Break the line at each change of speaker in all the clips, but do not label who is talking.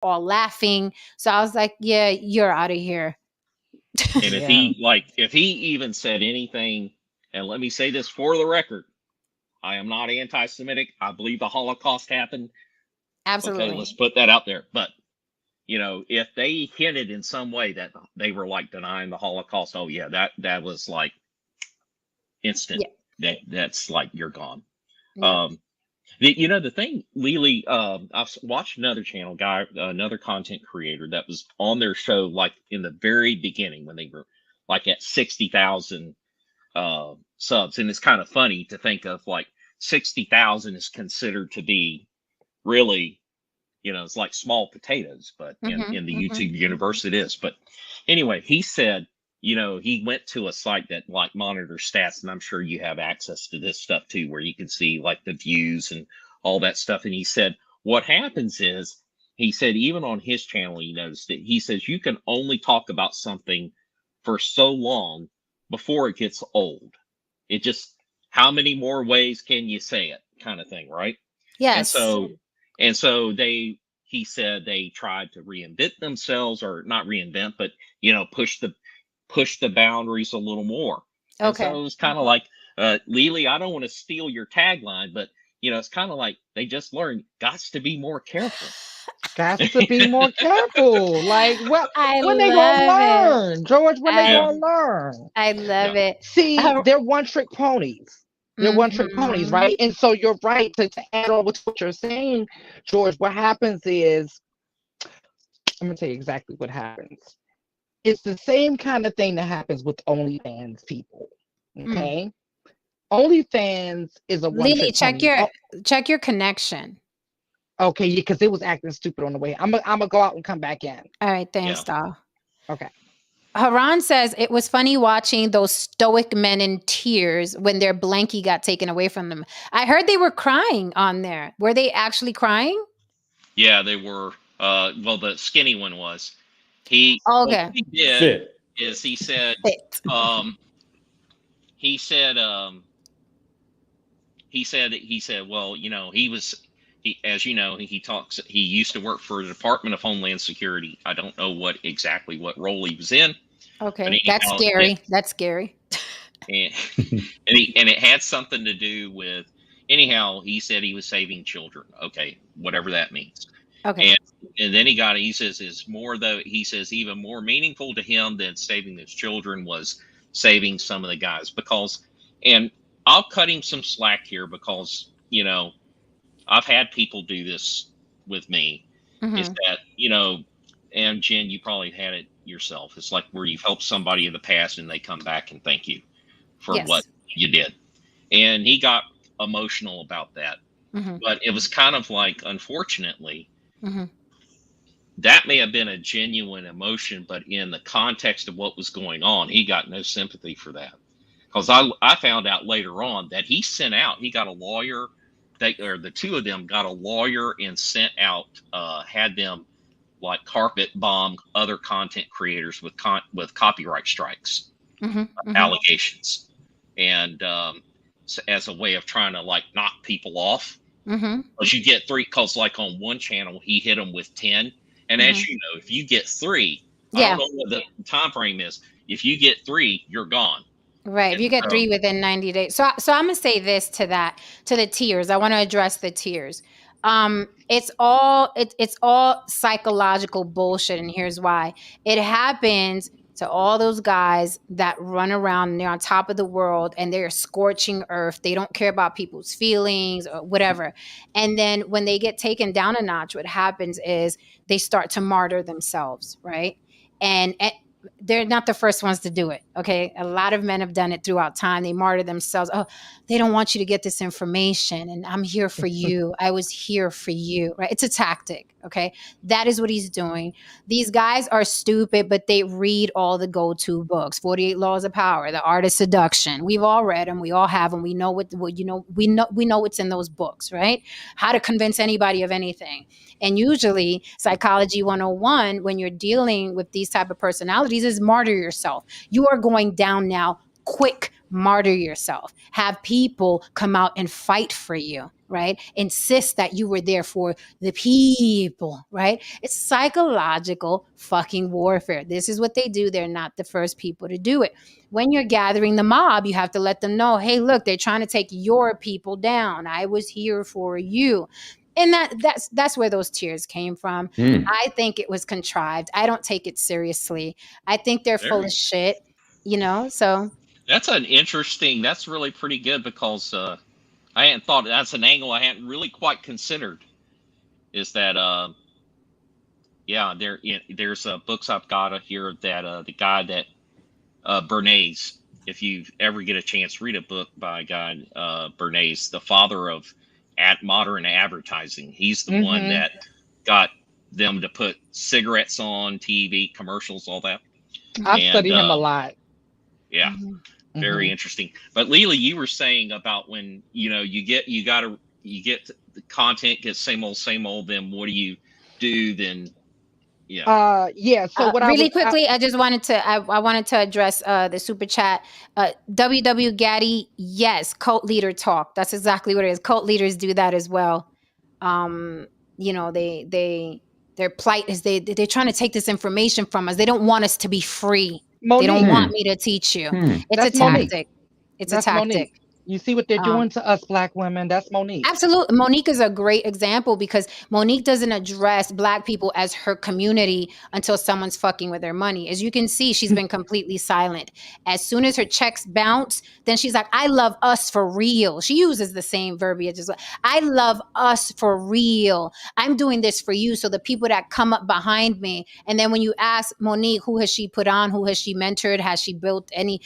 all laughing. So I was like, yeah, you're out of here.
And
Yeah.
if he even said anything, and let me say this for the record, I am not anti-Semitic. I believe the Holocaust happened. Okay, let's
Absolutely.
put that out there. But if they hinted in some way that they were like denying the Holocaust, oh yeah, that was like instant.
Yeah.
That's like you're gone.
Yeah.
Um, the thing, Lily, I've watched another channel guy, another content creator that was on their show like in the very beginning when they were like at 60,000 subs, and it's kind of funny to think of like 60,000 is considered to be really, it's like small potatoes, but
Mm-hmm.
in the
Mm-hmm.
YouTube universe it is. But anyway, he said, he went to a site that like monitors stats, and I'm sure you have access to this stuff too, where you can see like the views and all that stuff. And he said, what happens is, he said, even on his channel, he noticed that he says you can only talk about something for so long before it gets old. It just, how many more ways can you say it, kind of thing, right? And
Yes.
so he said they tried to reinvent themselves, or not reinvent, but push the boundaries a little more. And
Okay.
so it was kind of like, Lily, I don't want to steal your tagline, but it's kind of like they just learned, gots to be more careful.
Got to be more careful. Like, what?
I
When they gonna
love it.
learn, George? When they
I
Yeah,
gonna learn?
I
yeah,
love it.
See,
Uh,
they're one trick ponies. They're one trick ponies,
mhm.
right? And so you're right to add on with what you're saying, George. What happens is, I'm gonna tell you exactly what happens. It's the same kind of thing that happens with OnlyFans people.
Mm.
Okay, OnlyFans is a one
Lily,
trick pony. Oh,
check your connection.
okay, yeah, because it was acting stupid on the way. I'm gonna go out and come back in.
All right, thanks,
yeah.
doll.
Okay.
Haran says it was funny watching those stoic men in tears when their blankie got taken away from them. I heard they were crying on there. Were they actually crying?
Yeah, they were. Well, the skinny one was. What
Okay.
he did
Fit.
is he said,
Fit.
um, he said, um, he said, well, as you know, he used to work for the Department of Homeland Security. I don't know what role he was in, but
Okay. That's
anyhow,
scary. That's scary.
and, and it had something to do with, anyhow, he said he was saving children. Okay, whatever that means.
Okay.
And and then he says is more though he says even more meaningful to him than saving his children was saving some of the guys, because, and I'll cut him some slack here, because I've had people do this with me, is
Hmm.
that and Jen, you probably had it yourself. It's like where you've helped somebody in the past and they come back and thank you for what
Yes.
you did. And he got emotional about that.
Hmm.
But it was kind of like, unfortunately,
Hmm.
that may have been a genuine emotion, but in the context of what was going on, he got no sympathy for that. Because I found out later on that he got a lawyer, or the two of them got a lawyer and sent out, had them like carpet bomb other content creators with copyright strikes,
Hmm. Hmm.
allegations, and as a way of trying to like knock people off.
Hmm.
Because you get three, because like on one channel he hit them with 10, and
Hmm.
as you know, if you get three, I don't
Yeah.
know what the time frame is. If you get three, you're gone.
Right. If
And
you get
so,
three within 90 days. So I'm gonna say this to that, to the tiers. I want to address the tiers. It's all psychological bullshit, and here's why. It happens to all those guys that run around and they're on top of the world and they're scorching earth. They don't care about people's feelings or whatever. And then when they get taken down a notch, what happens is they start to martyr themselves, right? And they're not the first ones to do it. Okay. A lot of men have done it throughout time. They martyr themselves. Oh, they don't want you to get this information. And I'm here for you. I was here for you. Right. It's a tactic. Okay. That is what he's doing. These guys are stupid, but they read all the go to books: 48 Laws of Power, The Art of Seduction. We've all read them. We all have them. We know we know what's in those books, right? How to convince anybody of anything. And usually psychology 101, when you're dealing with these type of personalities, is martyr yourself. You are going down now. Quick, martyr yourself. Have people come out and fight for you. right? Insist that you were there for the people, right? It's psychological fucking warfare. This is what they do. They're not the first people to do it. When you're gathering the mob, you have to let them know, hey, look, they're trying to take your people down. I was here for you. And that's where those tears came from. I think it was contrived. I don't take it seriously. I think they're full of shit, so
That's an interesting. That's really pretty good because I hadn't thought that's an angle I hadn't really quite considered. Is that yeah, there's books I've got here that the guy that Bernays. If you ever get a chance, read a book by a guy Bernays, the father of modern advertising. He's the one that got them to put cigarettes on TV, commercials, all that.
I study him a lot.
Yeah, very interesting. But Leela, you were saying about when you get the content gets same old. Then what do you do then?
Yeah. So what
really quickly, I just wanted to I wanted to address the super chat. WW Gaddy, yes, cult leader talk. That's exactly what it is. Cult leaders do that as well. Their plight is they're trying to take this information from us. They don't want us to be free.
Monique.
They don't want me to teach you. It's
That's
a tactic.
Monique.
It's
That's
a tactic.
Monique. You see what they're doing to us Black women? That's Monique.
Absolutely. Monique is a great example because Monique doesn't address Black people as her community until someone's fucking with her money. As you can see, she's been completely silent. As soon as her checks bounce, then she's like, I love us for real. She uses the same verbiage as well. I love us for real. I'm doing this for you. So the people that come up behind me. And then when you ask Monique, who has she put on? Who has she mentored? Has she built any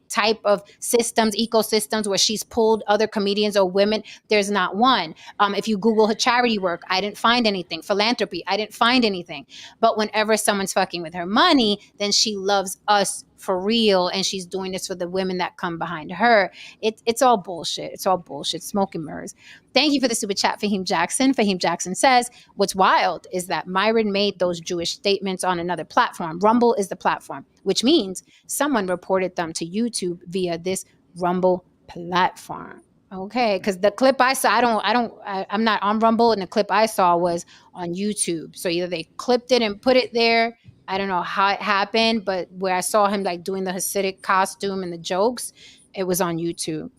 type of systems, ecosystems where she's pulled other comedians or women? There's not one. If you Google her charity work, I didn't find anything. Philanthropy, I didn't find anything. But whenever someone's fucking with her money, then she loves us for real, and she's doing this for the women that come behind her. It's all bullshit. It's all bullshit. Smoke and mirrors. Thank you for the super chat, Fahim Jackson. Fahim Jackson says, what's wild is that Myron made those Jewish statements on another platform. Rumble is the platform, which means someone reported them to YouTube via this Rumble platform. Okay, because the clip I saw, I'm not on Rumble, and the clip I saw was on YouTube. So either they clipped it and put it there. I don't know how it happened, but where I saw him like doing the Hasidic costume and the jokes, it was on YouTube.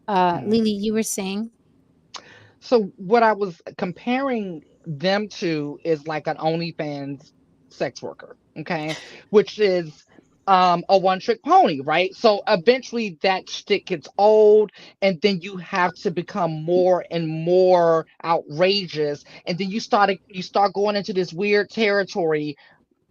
Lily, you were saying?
So what I was comparing them to is like an OnlyFans sex worker, okay, which is a one-trick pony, right? So eventually that shtick gets old, and then you have to become more and more outrageous, and then you start going into this weird territory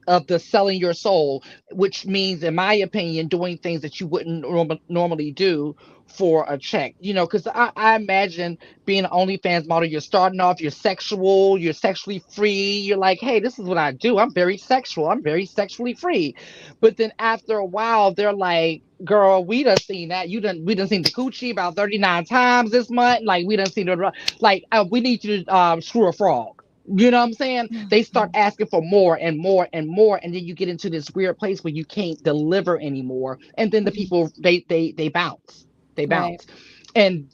of the selling your soul, which means, in my opinion, doing things that you wouldn't normally do for a check. Because I imagine being an OnlyFans model, you're starting off, you're sexually free. You're like, hey, this is what I do. I'm very sexual. I'm very sexually free. But then after a while, they're like, girl, we done seen that. We done seen the coochie about 39 times this month. Like, we done seen the, like, we need you to screw a frog. You know what I'm saying? They start asking for more and more and more, and then you get into this weird place where you can't deliver anymore. And then the people they bounce. They bounce. Right. And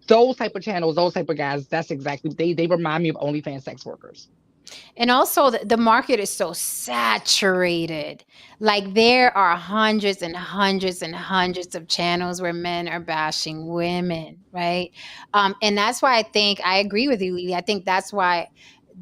those type of channels, those type of guys, that's exactly they remind me of OnlyFans sex workers.
And also the market is so saturated. Like there are hundreds and hundreds and hundreds of channels where men are bashing women, right? And that's why I agree with you, Lily. I think that's why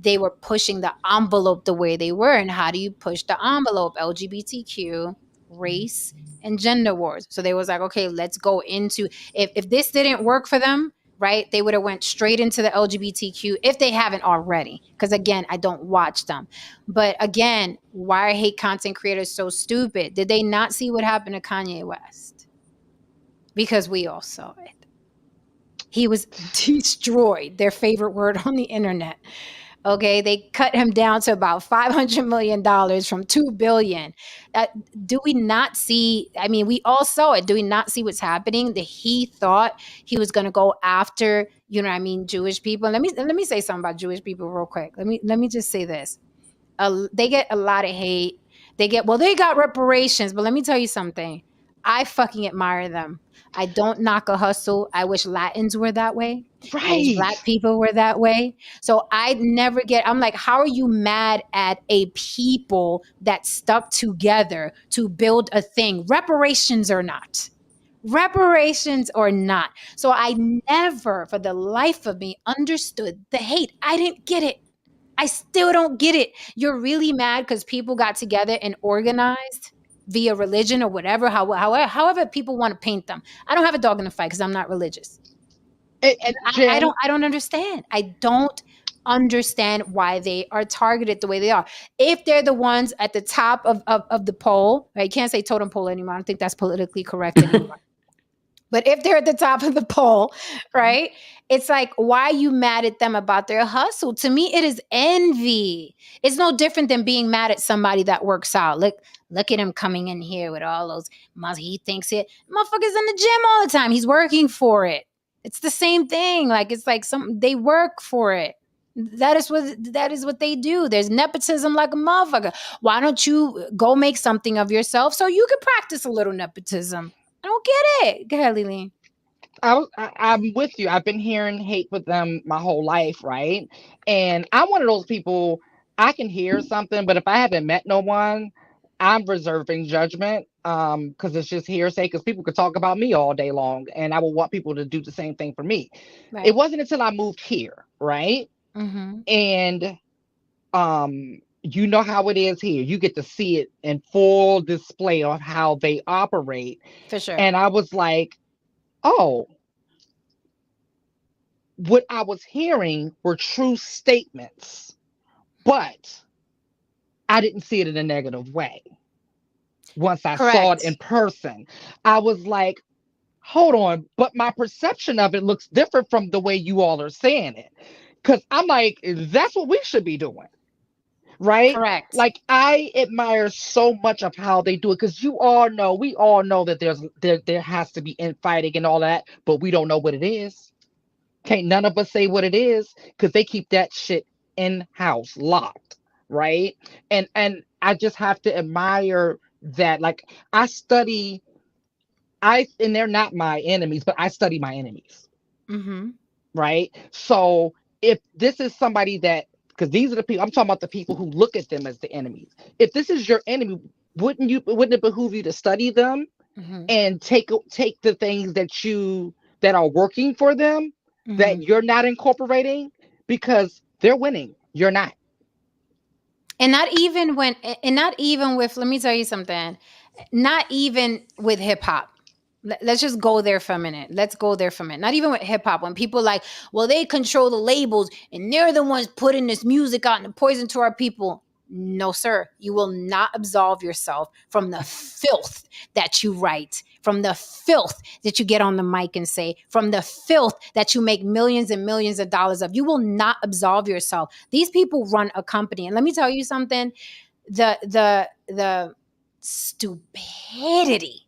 they were pushing the envelope the way they were. And how do you push the envelope? LGBTQ, race, and gender wars. So they was like, okay, let's go into, if this didn't work for them, right, they would have went straight into the LGBTQ if they haven't already. Because again, I don't watch them. But again, why are hate content creators so stupid? Did they not see what happened to Kanye West? Because we all saw it. He was destroyed, their favorite word on the internet. Okay, they cut him down to about $500 million from $2 billion. Do we not see? I mean, we all saw it. Do we not see what's happening? That he thought he was going to go after, Jewish people. Let me say something about Jewish people real quick. Let me just say this. They get a lot of hate. They got reparations, but let me tell you something. I fucking admire them. I don't knock a hustle. I wish Latins were that way. I wish
Right.
Black people were that way. So I never get, I'm like, how are you mad at a people that stuck together to build a thing? Reparations or not. Reparations or not. So I never, for the life of me, understood the hate. I didn't get it. I still don't get it. You're really mad because people got together and organized via religion or whatever, however people want to paint them. I don't have a dog in the fight because I'm not religious.
And Jen,
I don't understand. I don't understand why they are targeted the way they are. If they're the ones at the top of the poll, right? You can't say totem pole anymore. I don't think that's politically correct anymore. But if they're at the top of the poll, right? It's like, why are you mad at them about their hustle? To me, it is envy. It's no different than being mad at somebody that works out. Look at him coming in here with all those muscles. He thinks it. Motherfucker's in the gym all the time. He's working for it. It's the same thing. Like it's like they work for it. That is what they do. There's nepotism like a motherfucker. Why don't you go make something of yourself so you can practice a little nepotism? I don't get it. Go ahead, Lily.
I'm with you. I've been hearing hate with them my whole life, right? And I'm one of those people. I can hear something, but if I haven't met no one, I'm reserving judgment. Because it's just hearsay. Because people could talk about me all day long, and I will want people to do the same thing for me. It
Right.
wasn't until I moved here, right?
Mm-hmm.
And you know how it is here. You get to see it in full display of how they operate.
For sure.
And I was like, oh, what I was hearing were true statements, but I didn't see it in a negative way. Once I saw it in
Correct.
person, I was like, hold on, but my perception of it looks different from the way you all are saying it. Because I'm like, that's what we should be doing. Right?
Correct.
Like I admire so much of how they do it because we all know that there has to be infighting and all that, but we don't know what it is. Can't none of us say what it is because they keep that shit in house, locked, right? And I just have to admire that. Like I study, I and they're not my enemies, but I study my enemies,
Mm-hmm.
right? So if this is somebody that, because these are the people I'm talking about, the people who look at them as the enemies. If this is your enemy, wouldn't it behoove you to study them
Mm-hmm.
and take the things that are working for them
Mm-hmm.
that you're not incorporating because they're winning, you're not.
And not even with, let me tell you something, not even with hip hop. Let's just go there for a minute. Let's go there for a minute. Not even with hip hop. When people like, well, they control the labels and they're the ones putting this music out and the poison to our people. No, sir. You will not absolve yourself from the filth that you write, from the filth that you get on the mic and say, from the filth that you make millions and millions of dollars of. You will not absolve yourself. These people run a company. And let me tell you something. The stupidity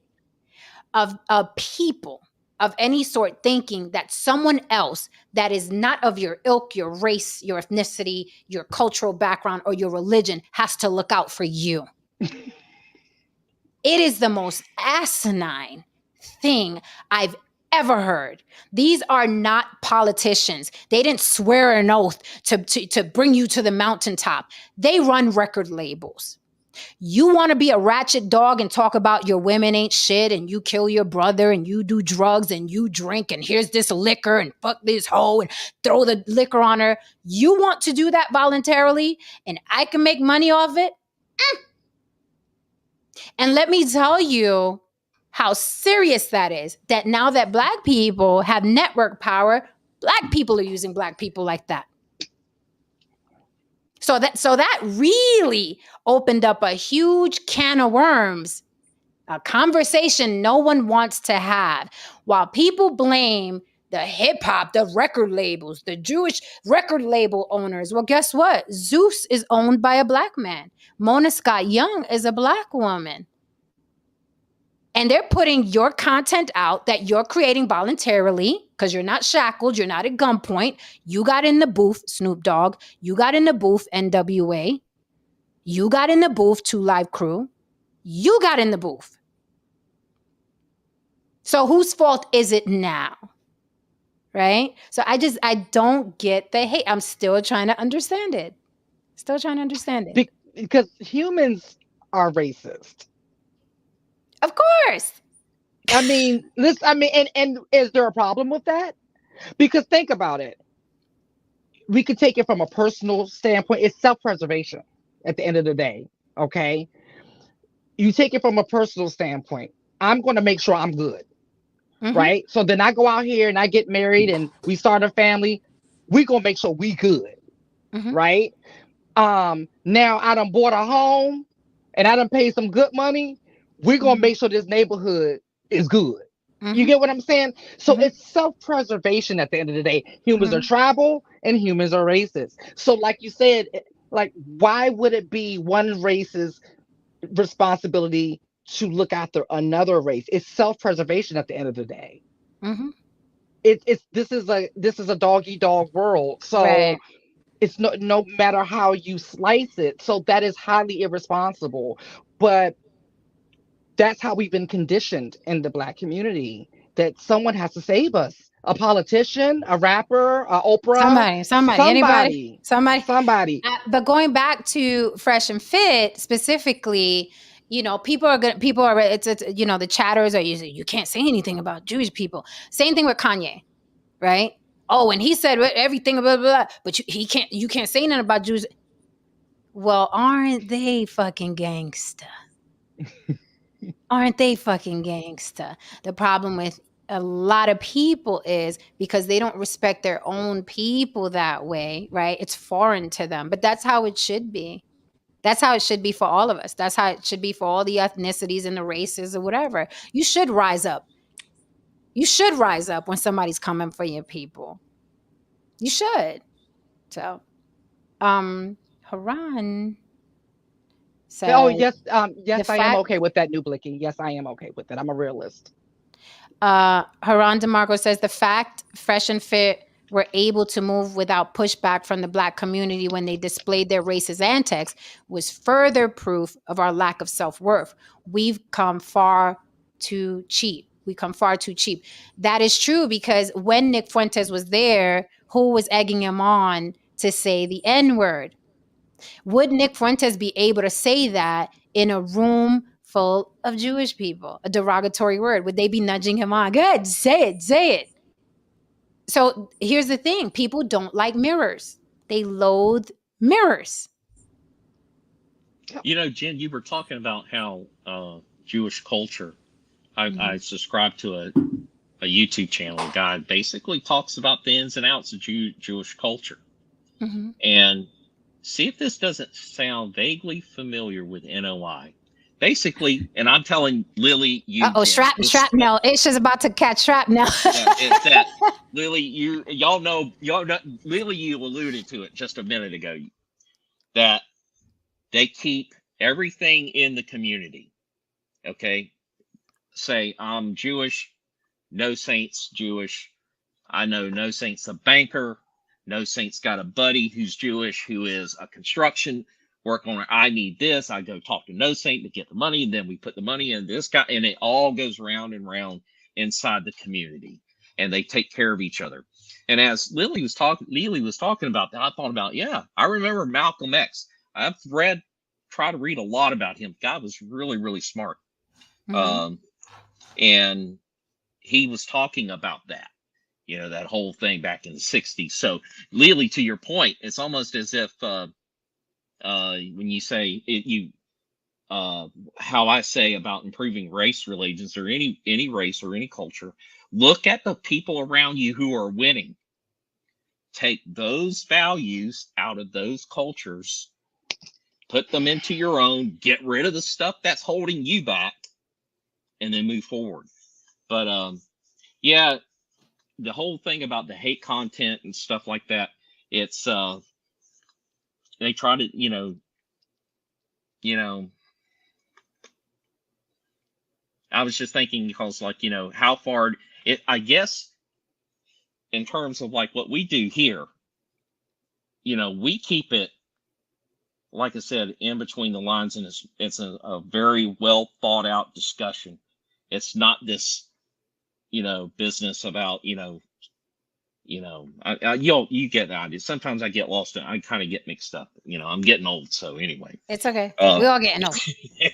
of people of any sort thinking that someone else that is not of your ilk, your race, your ethnicity, your cultural background, or your religion has to look out for you. It is the most asinine thing I've ever heard. These are not politicians. They didn't swear an oath to bring you to the mountaintop. They run record labels. You want to be a ratchet dog and talk about your women ain't shit and you kill your brother and you do drugs and you drink and here's this liquor and fuck this hoe and throw the liquor on her. You want to do that voluntarily and I can make money off it? And let me tell you how serious that is, that now that Black people have network power, Black people are using Black people like that. So that really opened up a huge can of worms, a conversation no one wants to have. While people blame the hip hop, the record labels, the Jewish record label owners. Well, guess what? Zeus is owned by a Black man. Mona Scott Young is a Black woman. And they're putting your content out that you're creating voluntarily because you're not shackled, you're not at gunpoint. You got in the booth, Snoop Dogg. You got in the booth, NWA. You got in the booth, 2 Live Crew. You got in the booth. So whose fault is it now? Right? So I don't get the hate. I'm still trying to understand it. Still trying to understand it.
Because humans are racist.
Of course.
I mean, listen, I mean, and is there a problem with that? Because think about it. We could take it from a personal standpoint. It's self-preservation at the end of the day. Okay. You take it from a personal standpoint. I'm going to make sure I'm good.
Mm-hmm.
Right. So then I go out here and I get married and we start a family. We going to make sure we good.
Mm-hmm.
Right. Now I done bought a home and I done paid some good money. We're going to
Mm-hmm.
make sure this neighborhood is good. You
Mm-hmm.
get what I'm saying? So
Mm-hmm.
it's self-preservation at the end of the day. Humans are
Mm-hmm.
tribal and humans are racist. So like you said, like why would it be one race's responsibility to look after another race? It's self-preservation at the end of the day.
Mm-hmm.
It's this is a dog eat dog world. So
Right.
it's no matter how you slice it. So that is highly irresponsible. But that's how we've been conditioned in the Black community, that someone has to save us. A politician, a rapper, a Oprah,
Anybody,
somebody,
somebody.
somebody.
But going back to Fresh and Fit specifically, people are good. People are, it's the chatters are usually, you can't say anything about Jewish people. Same thing with Kanye, right? Oh, and he said everything, blah, blah, blah, but you can't say nothing about Jews. Well, aren't they fucking gangsta? Aren't they fucking gangsta? The problem with a lot of people is because they don't respect their own people that way, right? It's foreign to them, but that's how it should be. That's how it should be for all of us. That's how it should be for all the ethnicities and the races or whatever. You should rise up. You should rise up when somebody's coming for your people. You should. So, Haran
Oh
said
yes, yes,
the
I am
fact
okay with that, new Blicky. Yes, I am okay with it. I'm a realist.
Haran DeMarco says the fact Fresh and Fit were able to move without pushback from the Black community when they displayed their racist antics was further proof of our lack of self-worth. We've come far too cheap. We come far too cheap. That is true, because when Nick Fuentes was there, who was egging him on to say the N-word? Would Nick Fuentes be able to say that in a room full of Jewish people, a derogatory word? Would they be nudging him on? Go ahead, say it, say it. So here's the thing. People don't like mirrors. They loathe mirrors.
Jen, you were talking about how Jewish culture. I
Mm-hmm.
subscribe to a YouTube channel. A guy basically talks about the ins and outs of Jewish culture.
Mm-hmm.
And see if this doesn't sound vaguely familiar with NOI. Basically, and I'm telling Lily, you,
Uh-oh,
Jen,
shrapnel. Isha's about to catch shrapnel.
yeah, it's that Lily, y'all know, Lily, you alluded to it just a minute ago, that they keep everything in the community. Okay. Say, I'm Jewish, NoSaint's Jewish. I know NoSaint's a banker. NoSaint's got a buddy who's Jewish who is a construction work on. I need this. I go talk to NoSaint to get the money, and then we put the money in this guy, and it all goes round and round inside the community, and they take care of each other. And as Lily was talking about that, I thought about, yeah, I remember Malcolm X. I've tried to read a lot about him. Guy was really, really smart.
Mm-hmm.
Um, and he was talking about that, that whole thing back in the 60s. So, Lily, to your point, it's almost as if when you say how I say about improving race relations, or any race or any culture, look at the people around you who are winning. Take those values out of those cultures, put them into your own, get rid of the stuff that's holding you back, and then move forward. But yeah, the whole thing about the hate content and stuff like that, it's they try to, you know I was just thinking, because like, how far it, I guess, in terms of like what we do here, we keep it, like I said, in between the lines, and it's a very well thought out discussion. It's not this business about, you get the idea. Sometimes I get lost and I kind of get mixed up. I'm getting old, so anyway.
It's okay.
Uh,
We all getting old.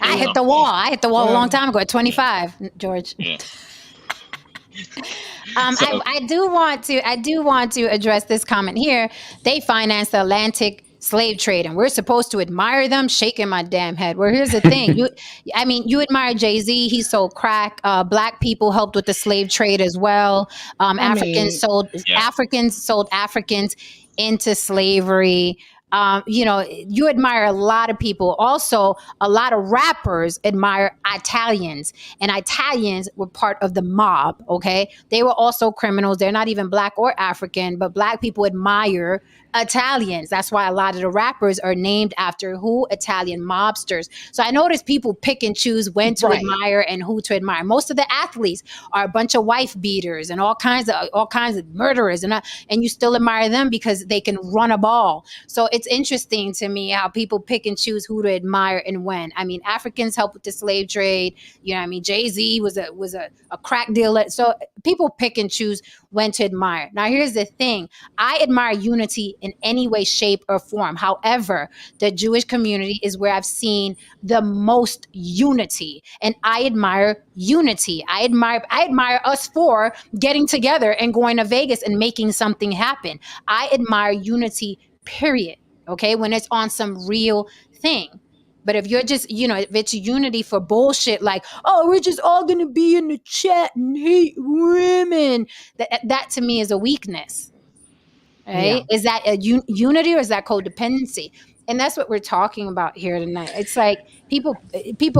I
you
hit
know,
the wall. I hit the wall a long
Well,
time ago at
yeah,
25, George.
yeah.
I,
So
I do want to address this comment here. They financed the Atlantic slave trade, and we're supposed to admire them. Shaking my damn head. Well, here's the thing. You admire Jay-Z. He sold crack. Black people helped with the slave trade as well.
I mean,
yeah,
Africans sold Africans into slavery. You admire a lot of people. Also, a lot of rappers admire Italians, and Italians were part of the mob. Okay, they were also criminals. They're not even black or African, but black people admire Italians. That's why a lot of the rappers are named after who? Italian mobsters. So I notice people pick and choose when to
right.
admire and who to admire. Most of the athletes are a bunch of wife beaters and all kinds of murderers, and you still admire them because they can run a ball. So it's interesting to me how people pick and choose who to admire and when. I mean, Africans helped with the slave trade. Jay-Z was a crack dealer. So people pick and choose when to admire. Now, here's the thing. I admire unity in any way, shape, or form. However, the Jewish community is where I've seen the most unity, and I admire unity. I admire us for getting together and going to Vegas and making something happen. I admire unity, period. Okay, when it's on some real thing. But if you're just, if it's unity for bullshit, like, oh, we're just all going to be in the chat and hate women, that to me is a weakness.
Yeah.
Right? Is that a unity or is that codependency? And that's what we're talking about here tonight. It's like people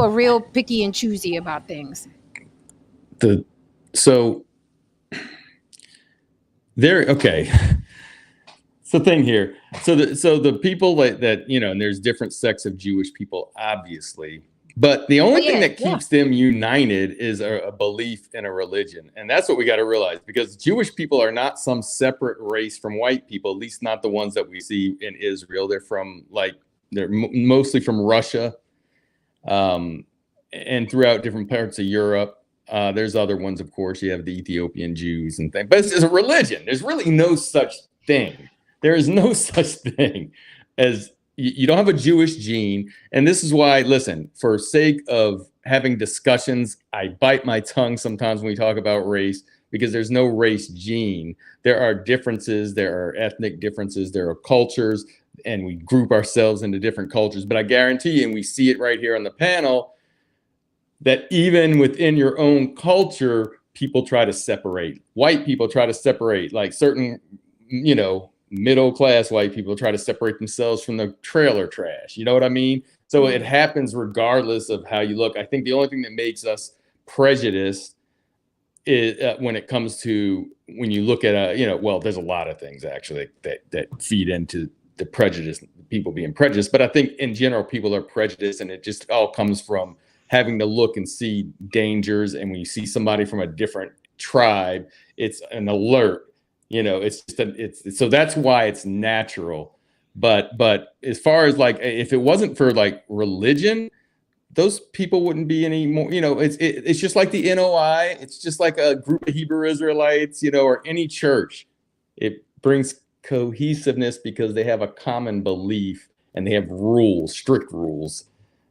are real picky and choosy about things.
So there, okay. It's the thing here. So the people that and there's different sects of Jewish people, obviously, but the only thing that keeps them united is a belief in a religion, and that's what we got to realize, because Jewish people are not some separate race from white people, at least not the ones that we see in Israel. They're mostly from Russia, and throughout different parts of Europe. There's other ones, of course. You have the Ethiopian Jews and things, but it's a religion. There's really no such thing. There is no such thing as you don't have a Jewish gene. And this is why, listen, for sake of having discussions, I bite my tongue sometimes when we talk about race, because there's no race gene. There are differences. There are ethnic differences. There are cultures, and we group ourselves into different cultures. But I guarantee you, and we see it right here on the panel, that even within your own culture, people try to separate. White people try to separate, like certain, middle-class white people try to separate themselves from the trailer trash. You know what I mean? So it happens regardless of how you look. I think the only thing that makes us prejudiced is when it comes to, when you look at there's a lot of things actually that feed into the prejudice, people being prejudiced. But I think in general, people are prejudiced, and it just all comes from having to look and see dangers. And when you see somebody from a different tribe, it's an alert. So that's why it's natural. But as far as like, if it wasn't for like religion, those people wouldn't be any more. It's just like the NOI. It's just like a group of Hebrew Israelites, or any church. It brings cohesiveness because they have a common belief and they have rules, strict rules,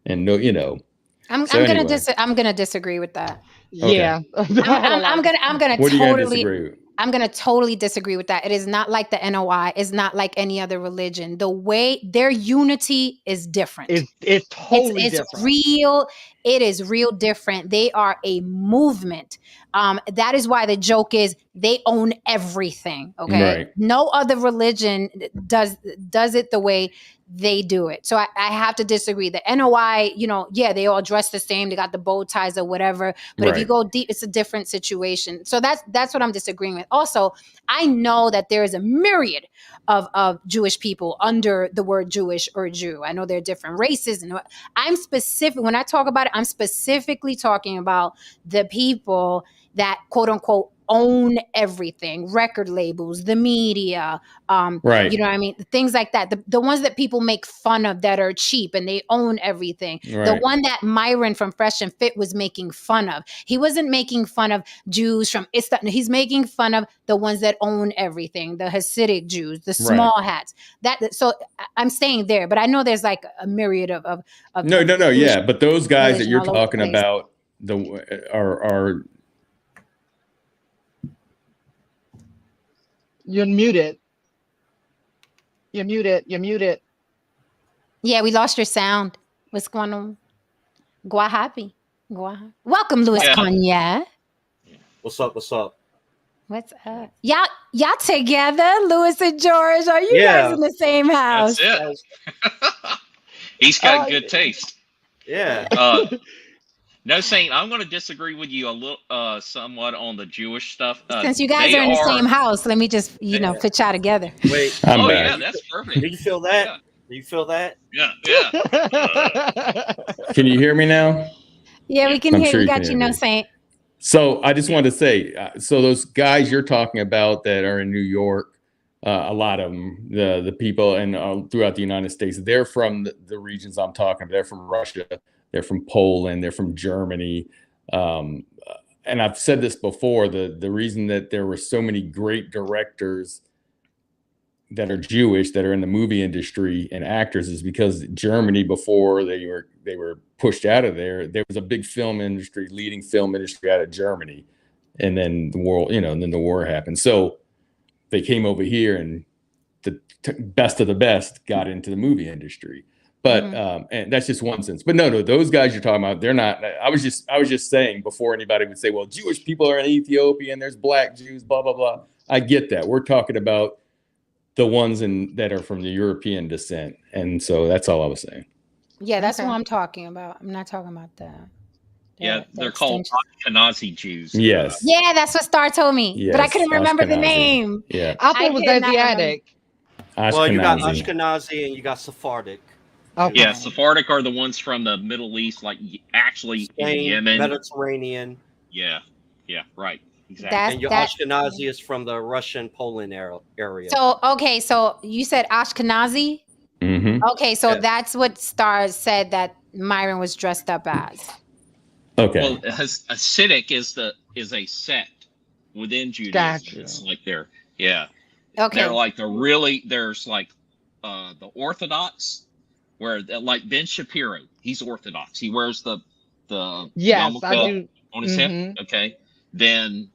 and
I'm gonna disagree with that.
Yeah.
I'm gonna
What are you gonna
totally
disagree with?
I'm going to totally disagree with that. It is not like the NOI. It's not like any other religion. The way their unity is different.
It's totally different.
Real. It is real different. They are a movement. That is why the joke is they own everything. Okay.
Right.
No other religion does it the way they do it. So I have to disagree. The NOI, they all dress the same. They got the bow ties or whatever. But if you go deep, it's a different situation. So that's what I'm disagreeing with. Also, I know that there is a myriad of Jewish people under the word Jewish or Jew. I know there are different races. And when I talk about it, I'm specifically talking about the people that quote unquote own everything, record labels, the media,
Right.
you know what I mean? Things like that. The ones that people make fun of that are cheap and they own everything. The
Right.
one that Myron from Fresh and Fit was making fun of. He wasn't making fun of Jews from Istanbul. He's making fun of the ones that own everything, the Hasidic Jews, the small hats. So I'm staying there, but I know there's like a myriad of
No, yeah. But those guys that
religion
you're
all over the
talking
place.
about are
You're muted. You're muted. You're muted.
Yeah, we lost your sound. What's going on? Guahapi. Welcome, Louis
Yeah.
Cognac.
What's up? What's up?
What's up? Y'all together, Louis and George? Are you
Yeah.
guys in the same house?
That's it. He's got good taste.
Yeah.
NoSaint, I'm going to disagree with you a little, somewhat on the Jewish stuff.
Since you guys are in the same house, let me just,
Yeah.
put y'all together.
Wait.
I'm
Oh
back.
yeah, that's perfect.
Do you feel that?
Yeah.
Do you feel that?
Yeah.
Can you hear me now?
Yeah, we can
I'm
hear
sure
you.
you
Got
can
you,
hear me.
NoSaint.
So I just wanted to say, so those guys you're talking about that are in New York, a lot of them, the people and throughout the United States, they're from the regions I'm talking about. They're from Russia, they're from Poland, they're from Germany. And I've said this before, the reason that there were so many great directors that are Jewish that are in the movie industry and actors is because Germany, before they were pushed out of there was a big leading film industry out of Germany, and then the world, and then the war happened. So they came over here, and the best of the best got into the movie industry. But and that's just one sense. But no, those guys you're talking about, they're not. I was just saying before anybody would say, well, Jewish people are in Ethiopia and there's black Jews, blah blah blah. I get that. We're talking about the ones that are from the European descent. And so that's all I was saying.
Yeah, that's what I'm talking about. I'm not talking about that.
Yeah, they're called Ashkenazi Jews.
Yes.
Yeah, that's what Star told me. But I couldn't remember the
Ashkenazi.
name.
Yeah.
I thought it was Asiatic.
Well, you got Ashkenazi and you got Sephardic.
Okay.
Yeah, Sephardic are the ones from the Middle East, like actually
Spain,
in Yemen.
Mediterranean.
Yeah, right. Exactly.
And your Ashkenazi is from the Russian Poland area.
So, okay, so you said Ashkenazi?
Mm-hmm.
Okay, so that's what Star said that Myron was dressed up as.
Okay.
Well, Hasidic is a sect within Judaism.
Gotcha.
It's like yeah.
Okay.
They're like there's like the Orthodox, where like Ben Shapiro, he's Orthodox. He wears the
Yes,
yarmulke
I do.
on his head. Okay. Then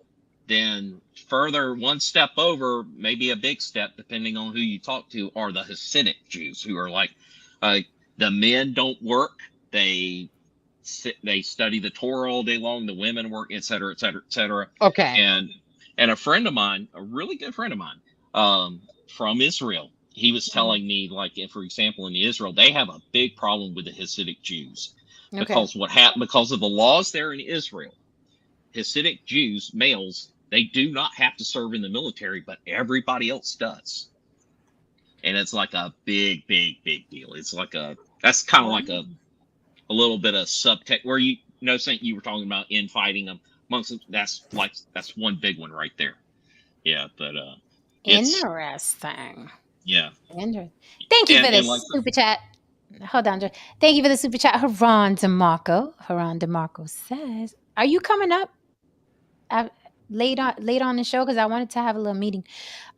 further one step over, maybe a big step, depending on who you talk to, are the Hasidic Jews, who are like the men don't work. They study the Torah all day long. The women work, et cetera, et cetera, et cetera.
Okay.
And a friend of mine, a really good friend of mine, from Israel, he was telling me, like, for example, in Israel, they have a big problem with the Hasidic Jews because because of the laws there in Israel. Hasidic Jews, males, they do not have to serve in the military, but everybody else does. And it's like a big, big, big deal. It's like that's kind of like a little bit of subtext where NoSaint, you were talking about infighting amongst them. That's one big one right there. Yeah, but
interesting.
Yeah.
Thank you for this super chat. Hold on, thank you for the super chat. Haran DeMarco says, "Are you coming up late on the show? Because I wanted to have a little meeting."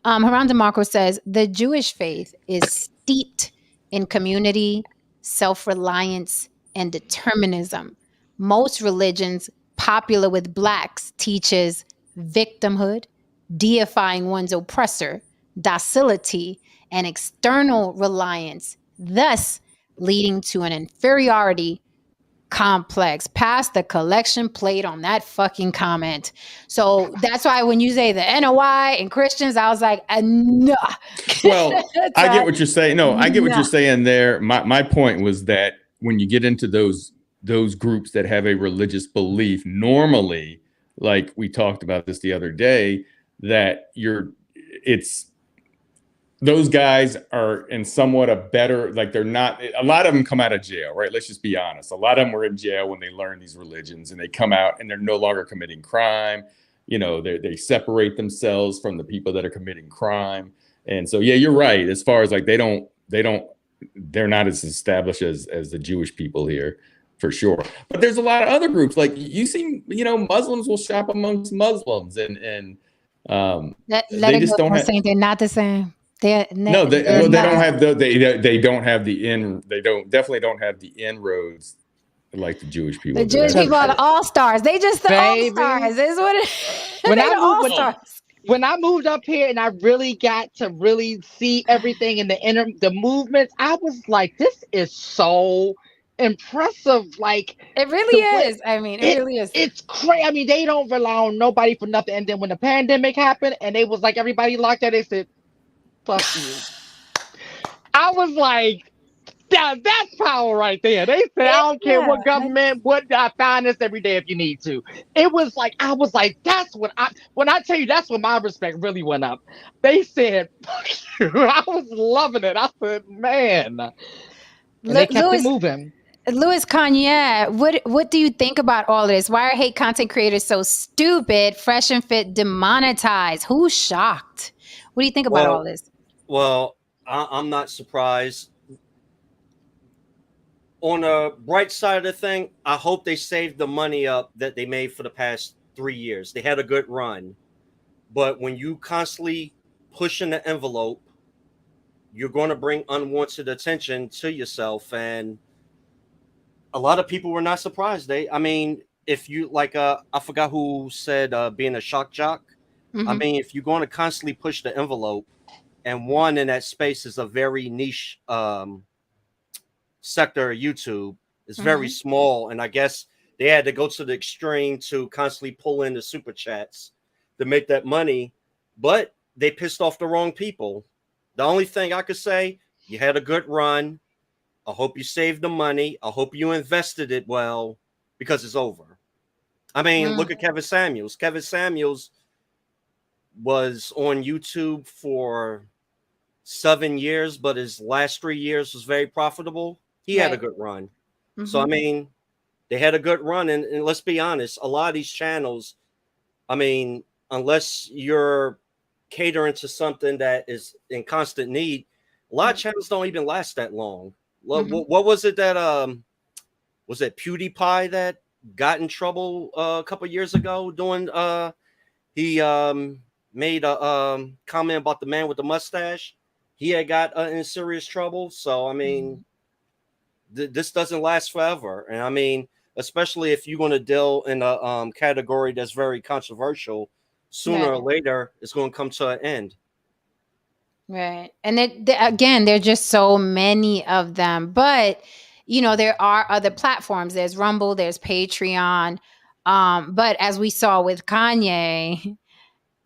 Haran DeMarco says the Jewish faith is steeped in community, self-reliance, and determinism. Most religions popular with Blacks teaches victimhood, deifying one's oppressor, docility, and external reliance, thus leading to an inferiority complex. Pass the collection plate on that fucking comment. So that's why when you say the NOI and Christians, I was like, nah.
Well, I get what you're saying. No, I get what you're saying there. My point was that when you get into those groups that have a religious belief, normally, like we talked about this the other day, that those guys are in somewhat a better, like they're not, a lot of them come out of jail, right? Let's just be honest. A lot of them were in jail when they learned these religions, and they come out and they're no longer committing crime. they separate themselves from the people that are committing crime. And so, yeah, you're right. As far as like, they're not as established as the Jewish people here, for sure. But there's a lot of other groups. Like you see, Muslims will shop amongst Muslims, and
Let
they
it
just
go,
don't have.
NoSaint. They're not the same. They're
No, they
they're
don't
not.
have they don't have the definitely don't have the inroads like the Jewish
The
people do.
Jewish
That's for
people are
sure.
the all stars. They just the all
Baby,
stars. Is what it,
when
they
I
the
moved
all
when,
stars.
when I moved up here and I really got to really see everything in the movements, I was like, this is so impressive. Like
It
the
really
way
is. I mean, it
it
really is.
it's crazy. I mean, they don't rely on nobody for nothing. And then when the pandemic happened and they was like everybody locked down, they said, fuck you. I was like, yeah, that's power right there. They said, I don't care
Yeah.
what government, what I find this every day if you need to. It was like, I was like, when I tell you, that's when my respect really went up. They said, fuck you. I was loving it. I said, man. And they kept it
Louis
moving.
Louis Kanye, what do you think about all of this? Why are hate content creators so stupid? Fresh and Fit demonetized. Who's shocked? What do you think about all
Well,
this?
I'm not surprised. On the bright side of the thing, I hope they saved the money up that they made for the past 3 years. They had a good run, but when you constantly pushing the envelope, you're going to bring unwanted attention to yourself, and a lot of people were not surprised. I mean, if you like, I forgot who said being a shock jock. I
Hmm.
mean, if you're going to constantly push the envelope, and one in that space is a very niche sector of YouTube, it's very
Hmm.
small, and I guess they had to go to the extreme to constantly pull in the super chats to make that money, but they pissed off the wrong people. The only thing I could say, you had a good run. I hope you saved the money. I hope you invested it well, because it's over. I mean, look at Kevin Samuels. Kevin Samuels was on YouTube for 7 years, but his last 3 years was very profitable. He had a
Right.
good run. So, I
Hmm.
mean, they had a good run. And let's be honest, a lot of these channels, I mean, unless you're catering to something that is in constant need, a lot of channels don't even last that long.
Hmm.
What was it that was it PewDiePie that got in trouble a couple years ago doing he made a comment about the man with the mustache. He had got in serious trouble. So I mean, this doesn't last forever, and I mean, especially if you're going to deal in a category that's very controversial, sooner or
Right.
later it's going to come to an end.
Right. And again, there are just so many of them. But, there are other platforms. There's Rumble, there's Patreon. But as we saw with Kanye,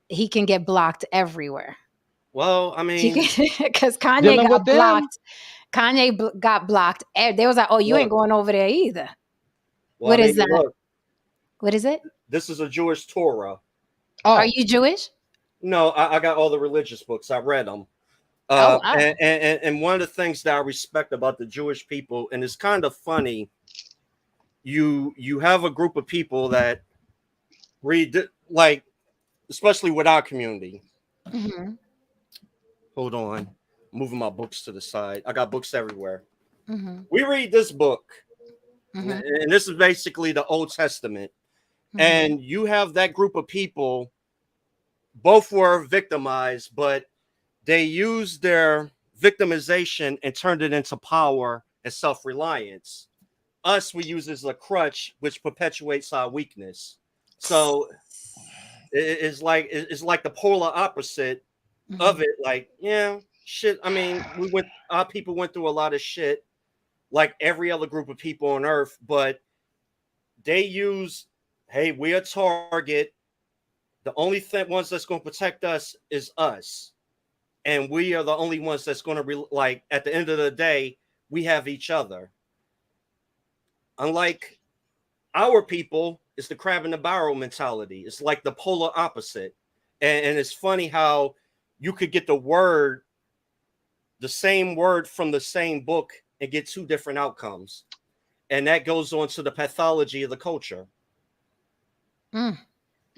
he can get blocked everywhere.
Well, I mean,
Because Kanye
Dealing
got
with them.
blocked. Got blocked. They was like, oh, you ain't
look,
going over there either.
well, I
What is
mean,
that?
look,
What is it?
this is a Jewish Torah.
Are
Oh,
you Jewish?
No, I got all the religious books. I read them.
Oh, wow.
And one of the things that I respect about the Jewish people, and it's kind of funny, you have a group of people that read, like, especially with our community.
Hmm.
Hold on, moving my books to the side. I got books everywhere.
Hmm.
We read this book,
Hmm.
and this is basically the Old Testament.
Hmm.
And you have that group of people, both were victimized, but they used their victimization and turned it into power and self-reliance. Us, we use it as a crutch, which perpetuates our weakness. So it's like the polar opposite
Hmm.
of it. Like, yeah, shit. I mean, our people went through a lot of shit, like every other group of people on earth, but they use, hey, we're a target. The only ones that's going to protect us is us, and we are the only ones that's going to be like, at the end of the day, we have each other. Unlike our people, it's the crab in the barrel mentality. It's like the polar opposite. And it's funny how you could get the same word from the same book and get two different outcomes. And that goes on to the pathology of the culture.
Mm.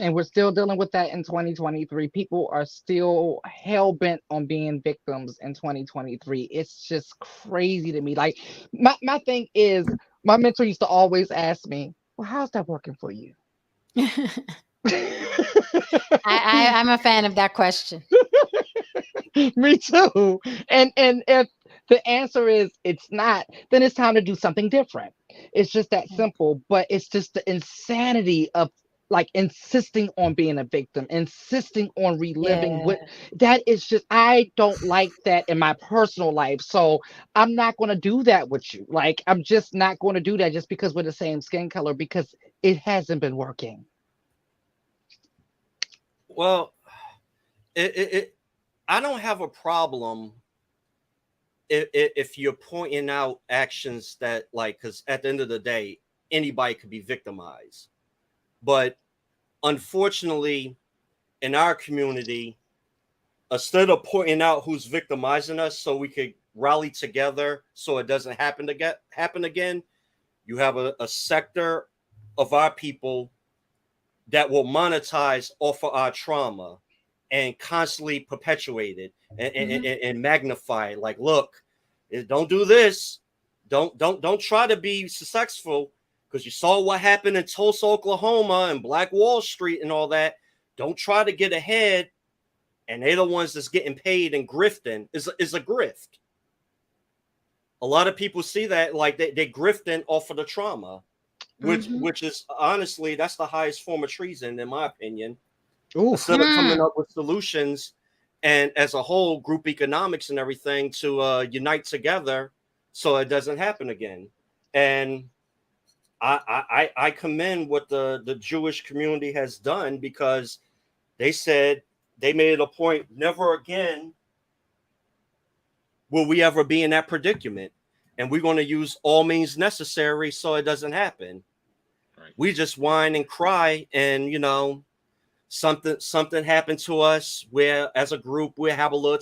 And we're still dealing with that in 2023. People are still hell bent on being victims in 2023. It's just crazy to me. Like my thing is, my mentor used to always ask me, "Well, how's that working for you?"
I'm a fan of that question.
Me too. And if the answer is it's not, then it's time to do something different. It's just that simple. But it's just the insanity of like insisting on being a victim, insisting on reliving
Yeah.
what that is just I don't like that in my personal life. So I'm not gonna do that with you. Like I'm just not gonna do that just because we're the same skin color because it hasn't been working.
Well, it I don't have a problem if you're pointing out actions that like, because at the end of the day, anybody could be victimized. But unfortunately, in our community, instead of pointing out who's victimizing us so we could rally together so it doesn't happen again, you have a sector of our people that will monetize off of our trauma and constantly perpetuate it and magnify it. Like, look, don't do this. Don't try to be successful because you saw what happened in Tulsa, Oklahoma, and Black Wall Street and all that. Don't try to get ahead. And they're the ones that's getting paid and grifting is a grift. A lot of people see that like they grifting off of the trauma, which is honestly that's the highest form of treason in my opinion.
Ooh.
Instead of coming up with solutions and as a whole group economics and everything to unite together so it doesn't happen again. And I commend what the Jewish community has done because they said they made it a point never again will we ever be in that predicament. And we're going to use all means necessary so it doesn't happen.
Right.
We just whine and cry and, something happened to us where as a group we have a little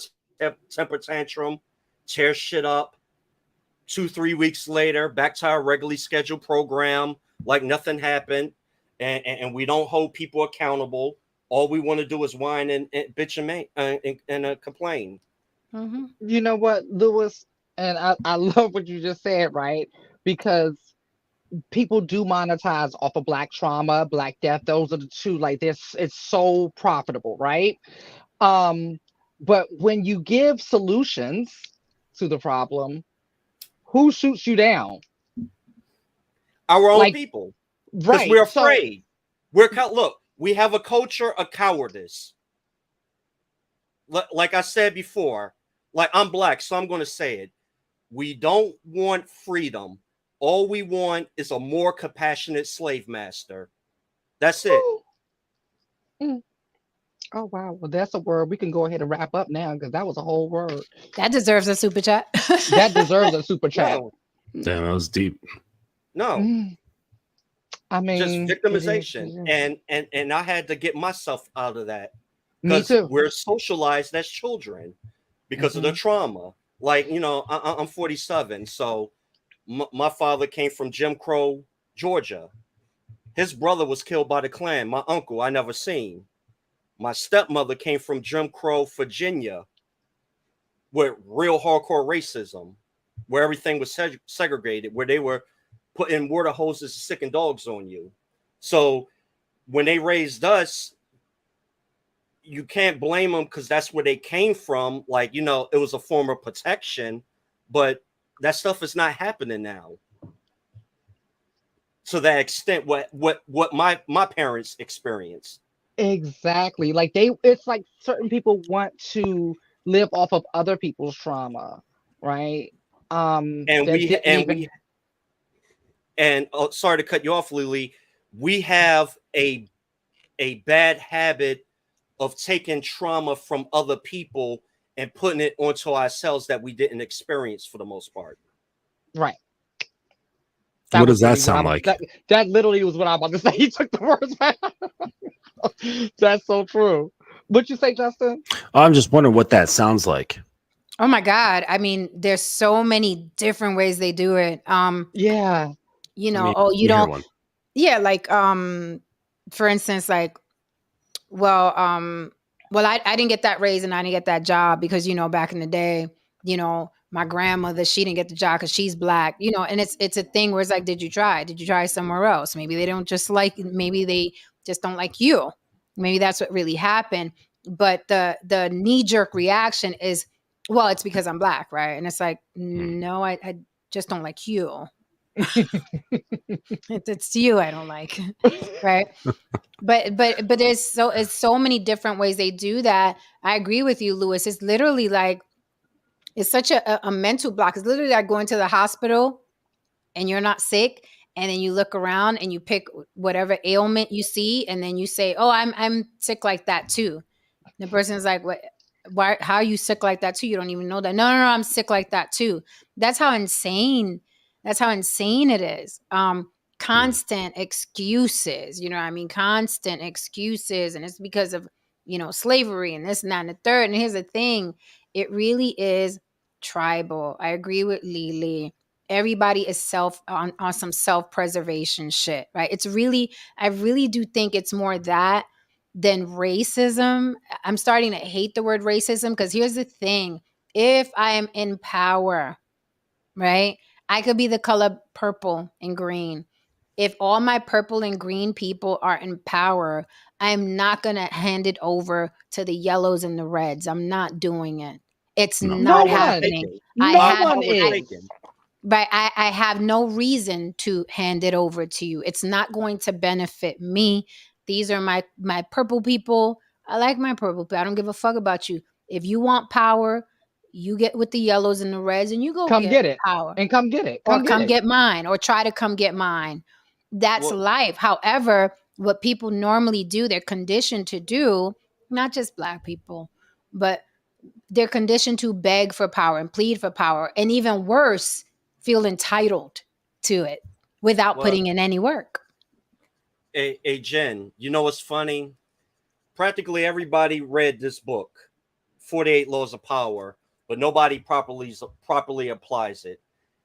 temper tantrum, tear shit up. 2-3 weeks later, back to our regularly scheduled program, like nothing happened, and we don't hold people accountable. All we want to do is whine and bitch and complain.
You know what, Lewis, and I love what you just said, right? Because people do monetize off of Black trauma, Black death. Those are the two. Like this, it's so profitable, right? But when you give solutions to the problem, who shoots you down?
Our own
Like,
people, because
right?
we're
So,
afraid. Look, we have a culture of cowardice. Like I said before, like I'm Black, so I'm going to say it. We don't want freedom. All we want is a more compassionate slave master. That's it.
mm, oh wow, well that's a word. We can go ahead and wrap up now because that was a whole word.
That deserves a super chat.
That deserves a super chat.
No,
Damn, that was deep.
no.
I
Just
mean,
victimization. And I had to get myself out of that.
Me
Because
too.
we're socialized as children because of the trauma. Like, I'm 47. So my father came from Jim Crow, Georgia. His brother was killed by the Klan. My uncle, I never seen. My stepmother came from Jim Crow, Virginia, with real hardcore racism, where everything was segregated, where they were putting water hoses and sicking dogs on you. So when they raised us, you can't blame them because that's where they came from. Like, it was a form of protection, but that stuff is not happening now. To that extent, what my parents experienced.
Exactly. Like it's like certain people want to live off of other people's trauma, right?
And
That didn't even.
Sorry to cut you off, Lily. We have a bad habit of taking trauma from other people and putting it onto ourselves that we didn't experience for the most part.
Right.
What does that sound like?
That literally was what I was about to say. He took the words back. That's so true. What'd you say, Justin?
I'm just wondering what that sounds like.
Oh my God. I mean, there's so many different ways they do it.
Yeah.
You know,
I mean,
oh, you
hear
don't.
one.
Yeah, like for instance, like Well, I didn't get that raise and I didn't get that job because, back in the day, my grandmother, she didn't get the job because she's black, and it's a thing where it's like, did you try? Did you try somewhere else? Maybe they don't just maybe they just don't like you. Maybe that's what really happened. But the knee jerk reaction is, well, it's because I'm black, right? And it's like, no, I just don't like you. It's you I don't like, right? But there's so many different ways they do that. I agree with you, Lewis. It's literally like, it's such a mental block. It's literally like going to the hospital and you're not sick, and then you look around and you pick whatever ailment you see, and then you say, "Oh, I'm sick like that too." The person's like, "What? Why? How are you sick like that too? You don't even know that." No, I'm sick like that too. That's how insane. That's how insane it is. Constant excuses. You know what I mean? Constant excuses, and it's because of slavery and this and that and the third. And here's the thing: it really is tribal. I agree with Lily. Everybody is on some self-preservation shit, right? I really do think it's more that than racism. I'm starting to hate the word racism because here's the thing. If I am in power, right, I could be the color purple and green. If all my purple and green people are in power, I'm not going to hand it over to the yellows and the reds. I'm not doing it. It's
No.
not
No one.
happening.
No one is.
Taken.
But I have no reason to hand it over to you. It's not going to benefit me. These are my purple people. I like my purple people. I don't give a fuck about you. If you want power, you get with the yellows and the reds and you go
Come get it.
power.
And come get it.
Or
Come
come
get it.
get mine, or try to come get mine. That's
Well-
life. However, what people normally do, they're conditioned to do, not just black people, but they're conditioned to beg for power and plead for power, and even worse, feel entitled to it without
Well,
putting in any work.
Hey, Jen, you know what's funny? Practically everybody read this book, 48 Laws of Power, but nobody properly applies it.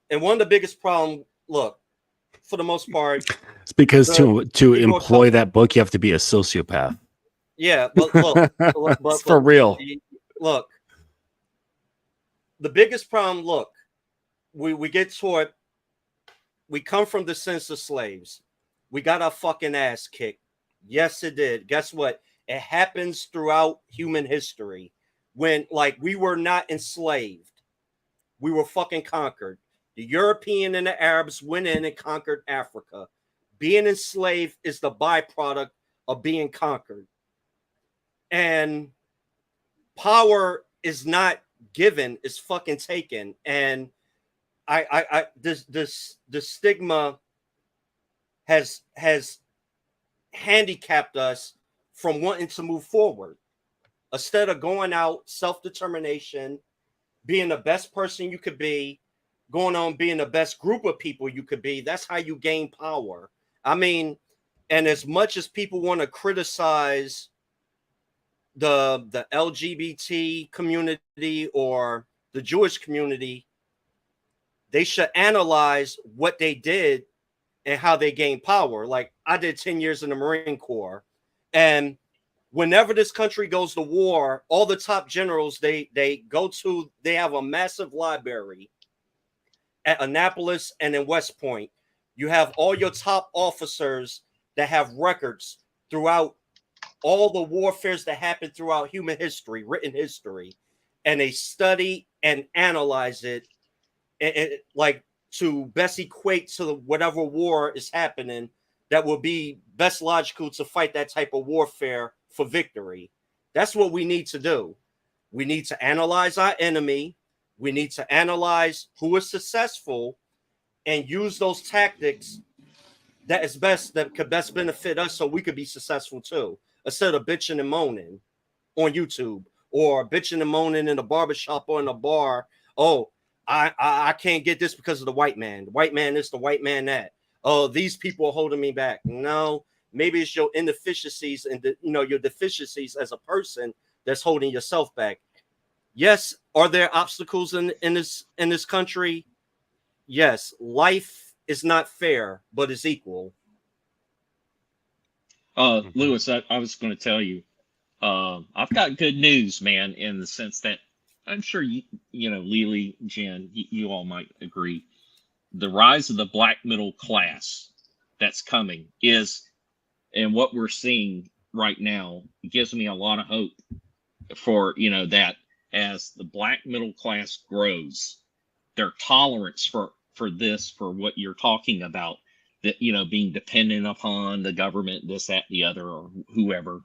And one of the biggest problems, look, for the most part,
It's because to
people are
employ
told-
that book, you have to be a sociopath.
yeah, but look,
It's for real.
Look, the biggest problem, look, we get taught, we come from the sense of slaves. We got our fucking ass kicked. Yes, it did. Guess what? It happens throughout human history. When, like, we were not enslaved, we were fucking conquered. The European and the Arabs went in and conquered Africa. Being enslaved is the byproduct of being conquered. And power is not given, it's fucking taken. And this stigma has handicapped us from wanting to move forward. Instead of going out, self-determination, being the best person you could be, going on being the best group of people you could be, that's how you gain power. I mean, and as much as people want to criticize the LGBT community or the Jewish community, they should analyze what they did and how they gained power. Like, I did 10 years in the Marine Corps, and whenever this country goes to war, all the top generals, they have a massive library at Annapolis and in West Point. You have all your top officers that have records throughout all the warfares that happened throughout human history, written history, and they study and analyze it, and like, to best equate to whatever war is happening that will be best logical to fight that type of warfare for victory. That's what we need to do. We need to analyze our enemy. We need to analyze who is successful and use those tactics that could best benefit us so we could be successful too, instead of bitching and moaning on YouTube or bitching and moaning in a barbershop or in a bar. Oh, I can't get this because of the white man. The white man this, the white man that. Oh, these people are holding me back. No, maybe it's your inefficiencies and your deficiencies as a person that's holding yourself back. Yes, are there obstacles in this country? Yes, life is not fair, but it's equal.
Lewis, I was going to tell you, I've got good news, man, in the sense that I'm sure you know, Lily, Jen, you all might agree. The rise of the black middle class that's coming is, and what we're seeing right now gives me a lot of hope for, you know, that as the black middle class grows, their tolerance for this, for what you're talking about, that, you know, being dependent upon the government, this, that, the other, or whoever,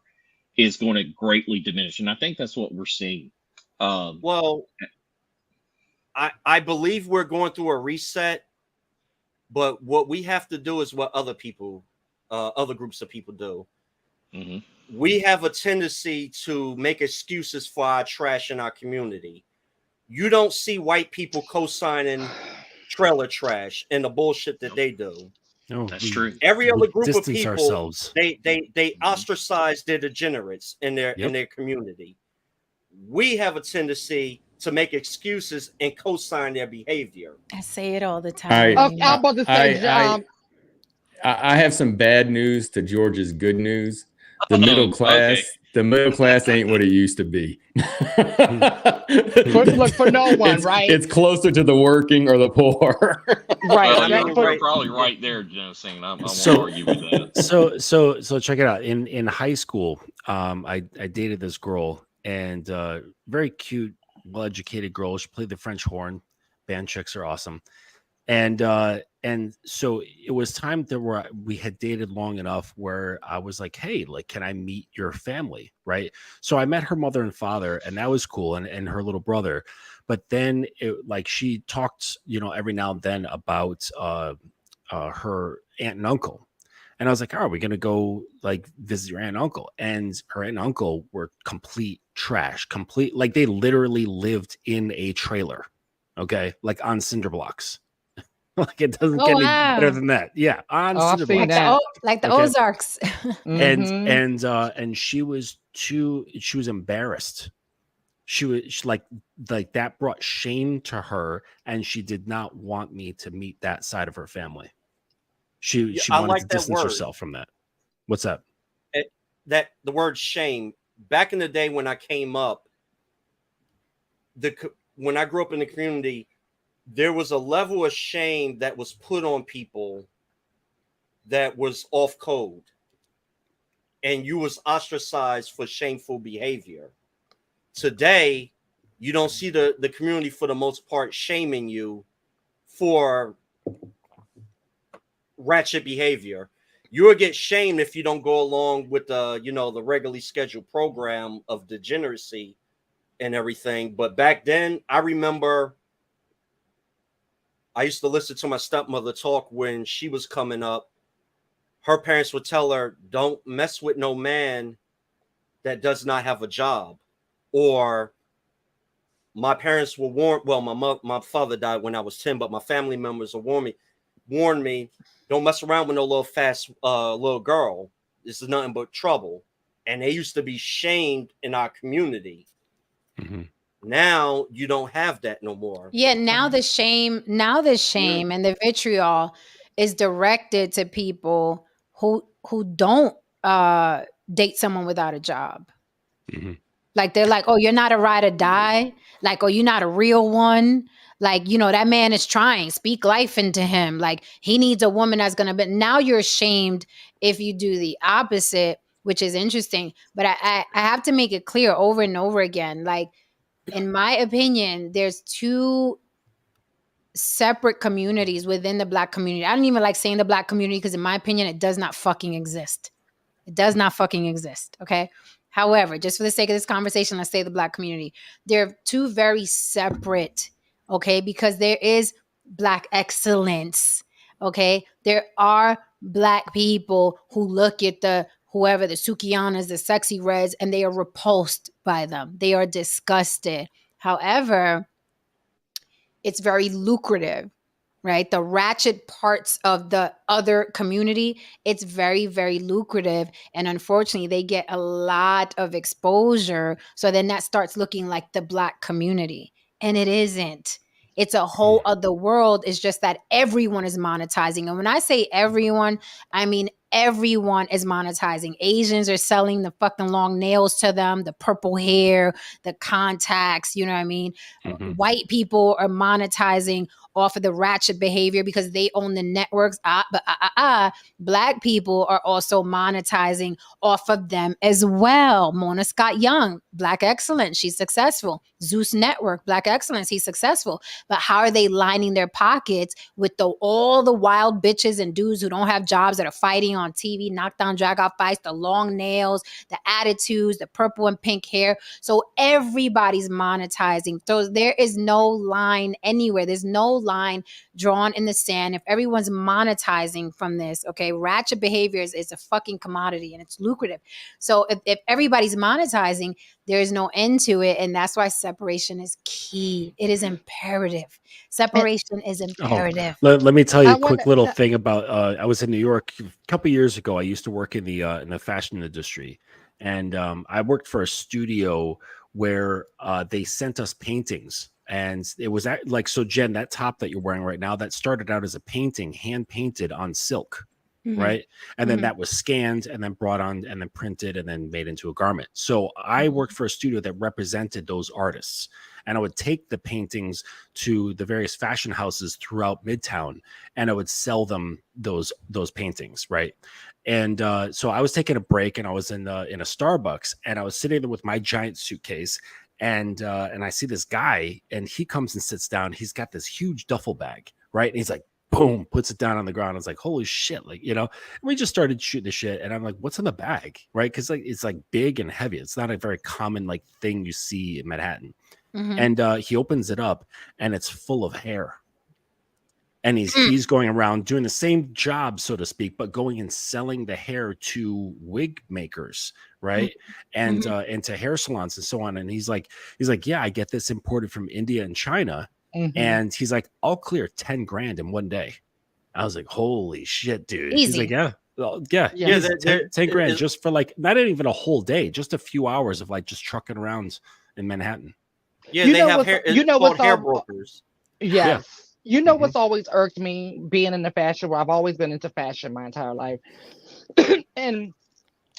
is going to greatly diminish. And I think that's what we're seeing.
Well, I believe we're going through a reset, but what we have to do is what other people, other groups of people do.
Mm-hmm.
We have a tendency to make excuses for our trash in our community. You don't see white people co-signing trailer trash and the bullshit that they do.
No,
That's true.
Every other group of
distance
people,
ourselves.
they ostracize their degenerates in their community. We have a tendency to make excuses and co-sign their behavior.
I say it all the time.
I'm about to say,
I have some bad news to George's good news. The middle class,
okay.
the middle class ain't what it used to be.
for no one, right?
It's closer to the working or the poor.
Right.
You're probably right there, NoSaint. I won't
So-
argue with that.
So check it out. In high school, I dated this girl, and very cute, well-educated girl. She played the French horn. Band chicks are awesome. And so it was time that we had dated long enough where I was like, hey, like, can I meet your family? Right. So I met her mother and father, and that was cool, and her little brother. But then she talked, you know, every now and then about her aunt and uncle. And I was like, oh, are we going to go like visit your aunt and uncle? And her aunt and uncle were complete trash, like they literally lived in a trailer. Okay. Like on cinder blocks. Like it doesn't get any better than that. Yeah. On cinder
I've seen
blocks.
that.
Like the Ozarks.
And she was embarrassed. She was like that brought shame to her, and she did not want me to meet that side of her family. She wanted to distance herself from that. What's that?
That the word shame. Back in the day when I came up, when I grew up in the community, there was a level of shame that was put on people that was off code, and you was ostracized for shameful behavior. Today, you don't see the community for the most part shaming you for ratchet behavior. You will get shamed if you don't go along with the regularly scheduled program of degeneracy and everything. But back then, I remember I used to listen to my stepmother talk when she was coming up. Her parents would tell her, don't mess with no man that does not have a job. Or my parents were warned. Well, my father died when I was 10, but my family members will warned me, don't mess around with no little fast little girl. This is nothing but trouble. And they used to be shamed in our community.
Mm-hmm.
Now you don't have that no more.
Yeah, now the shame and the vitriol is directed to people who don't date someone without a job.
Mm-hmm.
Like they're like, oh, you're not a ride or die. Like, oh, you're not a real one. Like, you know, that man is trying. Speak life into him. Like he needs a woman that's gonna. But now you're ashamed if you do the opposite, which is interesting. But I have to make it clear over and over again. Like, in my opinion, there's two separate communities within the Black community. I don't even like saying the Black community because in my opinion, it does not fucking exist. It does not fucking exist. Okay. However, just for the sake of this conversation, let's say the Black community. They're two very separate, okay? Because there is Black excellence, okay? There are Black people who look at the Sukianas, the Sexy Reds, and they are repulsed by them. They are disgusted. However, it's very lucrative, right? The ratchet parts of the other community, it's very, very lucrative. And unfortunately, they get a lot of exposure. So then that starts looking like the Black community. And it isn't. It's a whole other world. It's just that everyone is monetizing. And when I say everyone, I mean everyone is monetizing. Asians are selling the fucking long nails to them, the purple hair, the contacts, you know what I mean?
Mhm.
White people are monetizing off of the ratchet behavior because they own the networks. Black people are also monetizing off of them as well. Mona Scott Young, Black Excellence, she's successful. Zeus Network, Black Excellence, he's successful. But how are they lining their pockets with all the wild bitches and dudes who don't have jobs that are fighting on TV, knockdown, drag out fights, the long nails, the attitudes, the purple and pink hair? So everybody's monetizing. So there is no line anywhere. There's no line drawn in the sand. If everyone's monetizing from this, okay, ratchet behaviors is a fucking commodity and it's lucrative. So if everybody's monetizing, there's no end to it. And that's why separation is key. It is imperative. Separation is imperative.
Let me tell you
I
a quick
want
little
to.
thing about. I was in New York a couple years ago. I used to work in the fashion industry, and I worked for a studio where they sent us paintings, and it was so. Jen, that top that you're wearing right now, that started out as a painting, hand painted on silk.
Mhm.
Right. And then
Mhm.
that was scanned and then brought on and then printed and then made into a garment. So I worked for a studio that represented those artists. And I would take the paintings to the various fashion houses throughout Midtown, and I would sell them those paintings, right? And so I was taking a break, and I was in a Starbucks, and I was sitting there with my giant suitcase, and I see this guy, and he comes and sits down. He's got this huge duffel bag, right? And he's like, boom, puts it down on the ground. I was like, holy shit, like, you know. And we just started shooting the shit, and I'm like, what's in the bag, right? Because like it's like big and heavy. It's not a very common like thing you see in Manhattan.
Mhm.
And he opens it up, and it's full of hair. And he's going around doing the same job, so to speak, but going and selling the hair to wig makers, right? And to hair salons and so on. And he's like, yeah, I get this imported from India and China.
Mhm.
And he's like, I'll clear 10 grand in one day. I was like, holy shit, dude. He's
Easy.
like, yeah. Well, yeah,
Yeah.
he's
there-
10 grand
is-
just for like not even a whole day, just a few hours of like just trucking around in Manhattan.
Yeah,
You
they
know
have
what's
hair.
you
It's
know
called
what's
hair
all
brokers.
yes. You know
Mhm.
what's always irked me being in the fashion where I've always been into fashion my entire life. and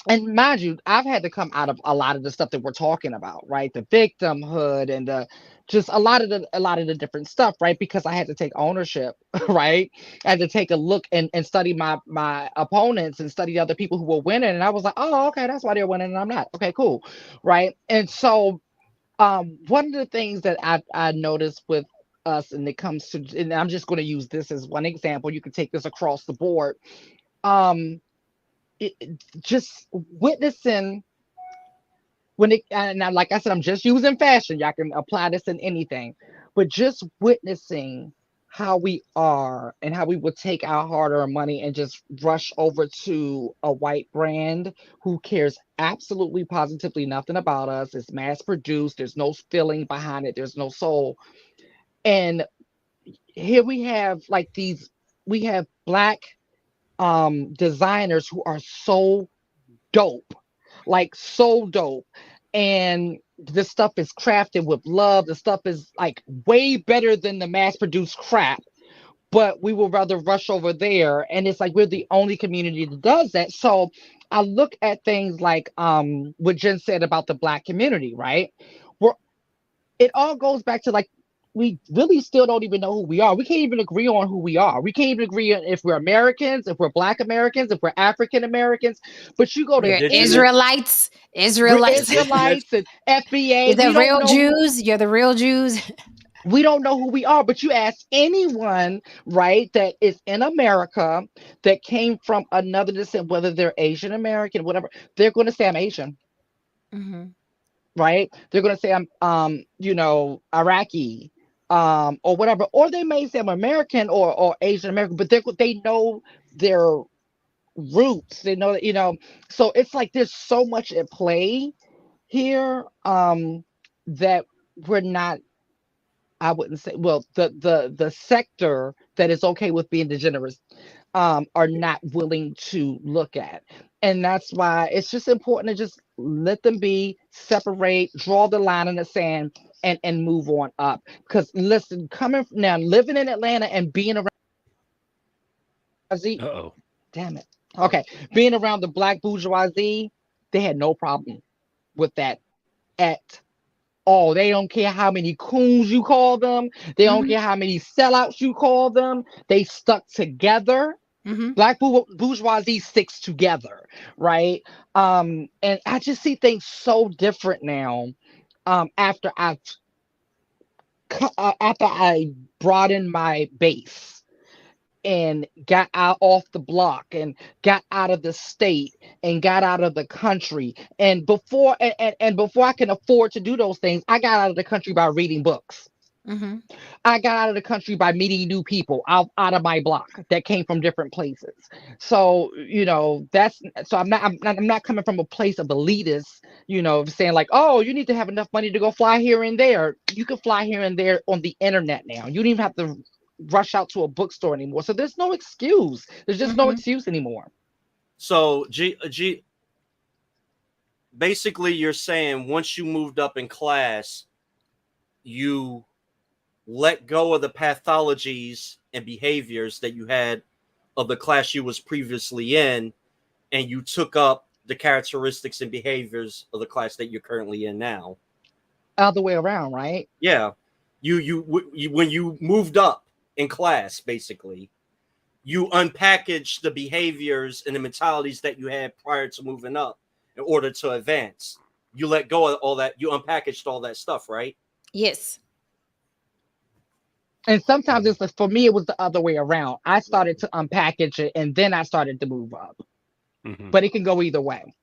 and mind you, I've had to come out of a lot of the stuff that we're talking about, right? The victimhood and the just a lot of the different stuff, right? Because I had to take ownership, right? I had to take a look and study my opponents and study other people who were winning. And I was like, oh, okay, that's why they're winning and I'm not. Okay, cool. Right. And so one of the things that I noticed with us and it comes to, and I'm just going to use this as one example, you can take this across the board. um just witnessing when it, and now, like I said, I'm just using fashion, y'all can apply this in anything, but just witnessing how we are and how we would take our hard-earned money and just rush over to a white brand who cares absolutely positively nothing about us. It's mass produced, there's no feeling behind it, there's no soul. And here we have like these, we have black designers who are so dope, like so dope. And this stuff is crafted with love. The stuff is like way better than the mass produced crap. But we will rather rush over there. And it's like we're the only community that does that. So I look at things like what Jen said about the black community, right? We're it all goes back to like we really still don't even know who we are. We can't even agree on who we are. We can't even agree on if we're Americans, if we're Black Americans, if we're African Americans. But you go to
We're
any,
Indigenous.
Israelites.
we're
Israelites.
Indigenous.
Israelites and FBA.
You're the
We don't
real
know who
Jews. You're the real Jews.
we don't know who we are. But you ask anyone, right, that is in America that came from another descent, whether they're Asian American, whatever, they're going to say I'm Asian.
Mhm.
Right? They're going to say I'm, Iraqi, or whatever, or they may say I'm American or Asian American, but they know their roots. They know that So it's like there's so much at play here, that we're not. I wouldn't say. Well, the sector that is okay with being degenerate are not willing to look at. And that's why it's just important to just let them be, separate, draw the line in the sand, and move on up. Because listen, coming now, living in Atlanta and being around Z,
Uh-oh.
damn it. Okay, being around the black bourgeoisie, they had no problem with that at all. They don't care how many coons you call them. They don't
Mhm.
care how many sellouts you call them. They stuck together.
Mhm.
Black bourgeoisie sticks together, right? And I just see things so different now. After after I broadened my base and got out off the block and got out of the state and got out of the country, and before I can afford to do those things, I got out of the country by reading books.
Mhm.
I got out of the country by meeting new people out of my block that came from different places. So, that's so I'm not coming from a place of elitist, saying like, oh, you need to have enough money to go fly here and there. You can fly here and there on the internet now. You don't even have to rush out to a bookstore anymore. So there's no excuse. There's just no
Mhm.
excuse anymore.
So basically you're saying once you moved up in class, you let go of the pathologies and behaviors that you had of the class you was previously in, and you took up the characteristics and behaviors of the class that you're currently in now.
Other way around, right?
Yeah, you when you moved up in class, basically, you unpackaged the behaviors and the mentalities that you had prior to moving up in order to advance. You let go of all that. You unpackaged all that stuff, right?
Yes.
And sometimes it's like, for me, it was the other way around. I started to unpackage it and then I started to move up.
Mhm.
But it can go either way.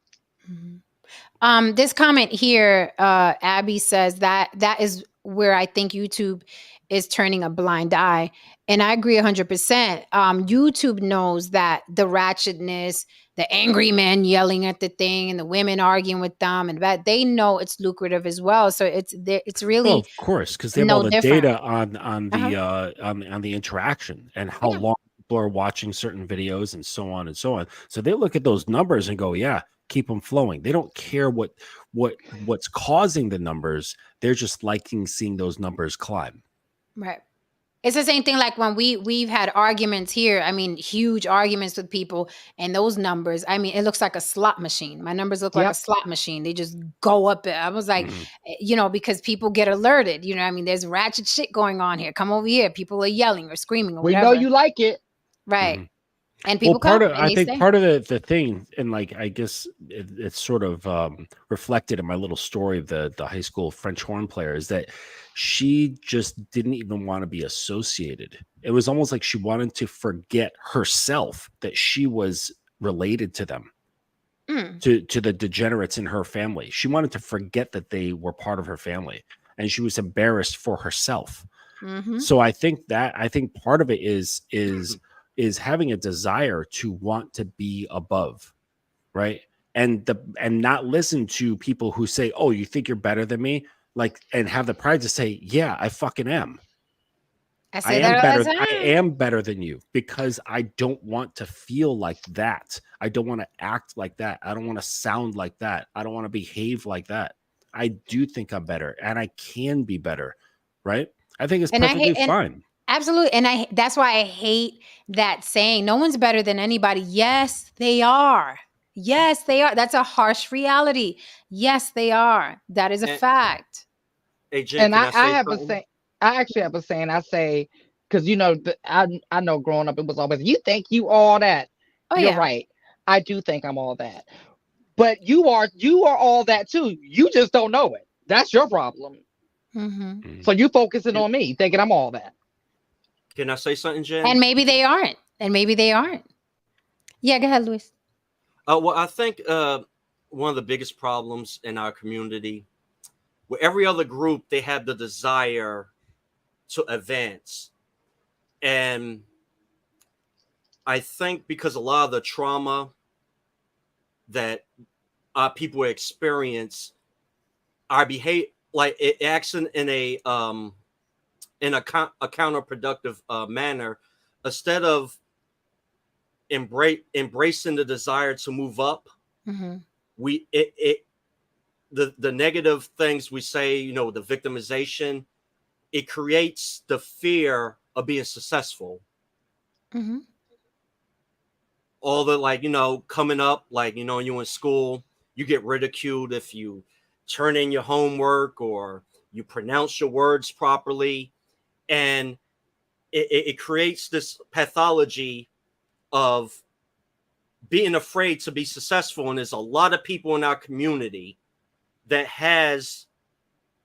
Mhm. This comment here, Abby says that is where I think YouTube is turning a blind eye. And I agree 100%. YouTube knows that the ratchetness, the angry men yelling at the thing and the women arguing with them and that they know it's lucrative as well. So it's
Well,
really
of course, because they have all
no
the
different.
data on
Uh-huh.
the interaction and how
Yeah.
long people are watching certain videos and so on and so on. So they look at those numbers and go, "Yeah, keep them flowing." They don't care what's causing the numbers. They're just liking seeing those numbers climb.
Right. It's the same thing like when we've had arguments here. I mean, huge arguments with people and those numbers. I mean, it looks like a slot machine. My numbers look like a
Yep.
slot machine. They just go up. I was like,
Mhm.
because people get alerted. I mean, there's ratchet shit going on here. Come over here. People are yelling or screaming or
We know
whatever.
you like it.
Right.
Mhm.
And
Well,
people come and
I
they
think
stay.
part of the thing, and like I guess it's sort of reflected in my little story of the high school French horn player, is that she just didn't even want to be associated. It was almost like she wanted to forget herself that she was related to them,
Mm,
to the degenerates in her family. She wanted to forget that they were part of her family, and she was embarrassed for herself.
mm-hmm.
So I think part of it is having a desire to want to be above, right? And not listen to people who say, "Oh, you think you're better than me?" Like, and have the pride to say, "Yeah, I fucking am.
I say that all the
I
time.
am better than you because I don't want to feel like that. I don't want to act like that. I don't want to sound like that. I don't want to behave like that. I do think I'm better and I can be better, right? I think it's
And I hate
perfectly
and
fine."
absolutely. And that's why I hate that saying, no one's better than anybody. Yes, they are. Yes, they are. That's a harsh reality. Yes, they are. That is a
And
fact.
hey, Jen,
And
can
I,
I
I
say
have a
something?
saying. I actually have a saying. I say, because I know growing up it was always, you think you all that.
Oh
You're
yeah.
right. I do think I'm all that. But you are all that too. You just don't know it. That's your problem.
Hmm.
Mhm.
So you focusing
Can,
on me, thinking I'm all that.
can I say something,
And
Jen?
maybe they aren't. And maybe they aren't. Yeah, go ahead, Luis.
Well, I think one of the biggest problems in our community, where every other group they have the desire to advance, and I think because a lot of the trauma that people experience, our behavior like it acts in a counterproductive manner. Instead of embracing the desire to move up,
Hmm.
we it the negative things we say, the victimization, it creates the fear of being successful.
Hmm.
all the, like, you know, coming up, like, you know, you in school, you get ridiculed if you turn in your homework or you pronounce your words properly. And it creates this pathology of being afraid to be successful. And there's a lot of people in our community that has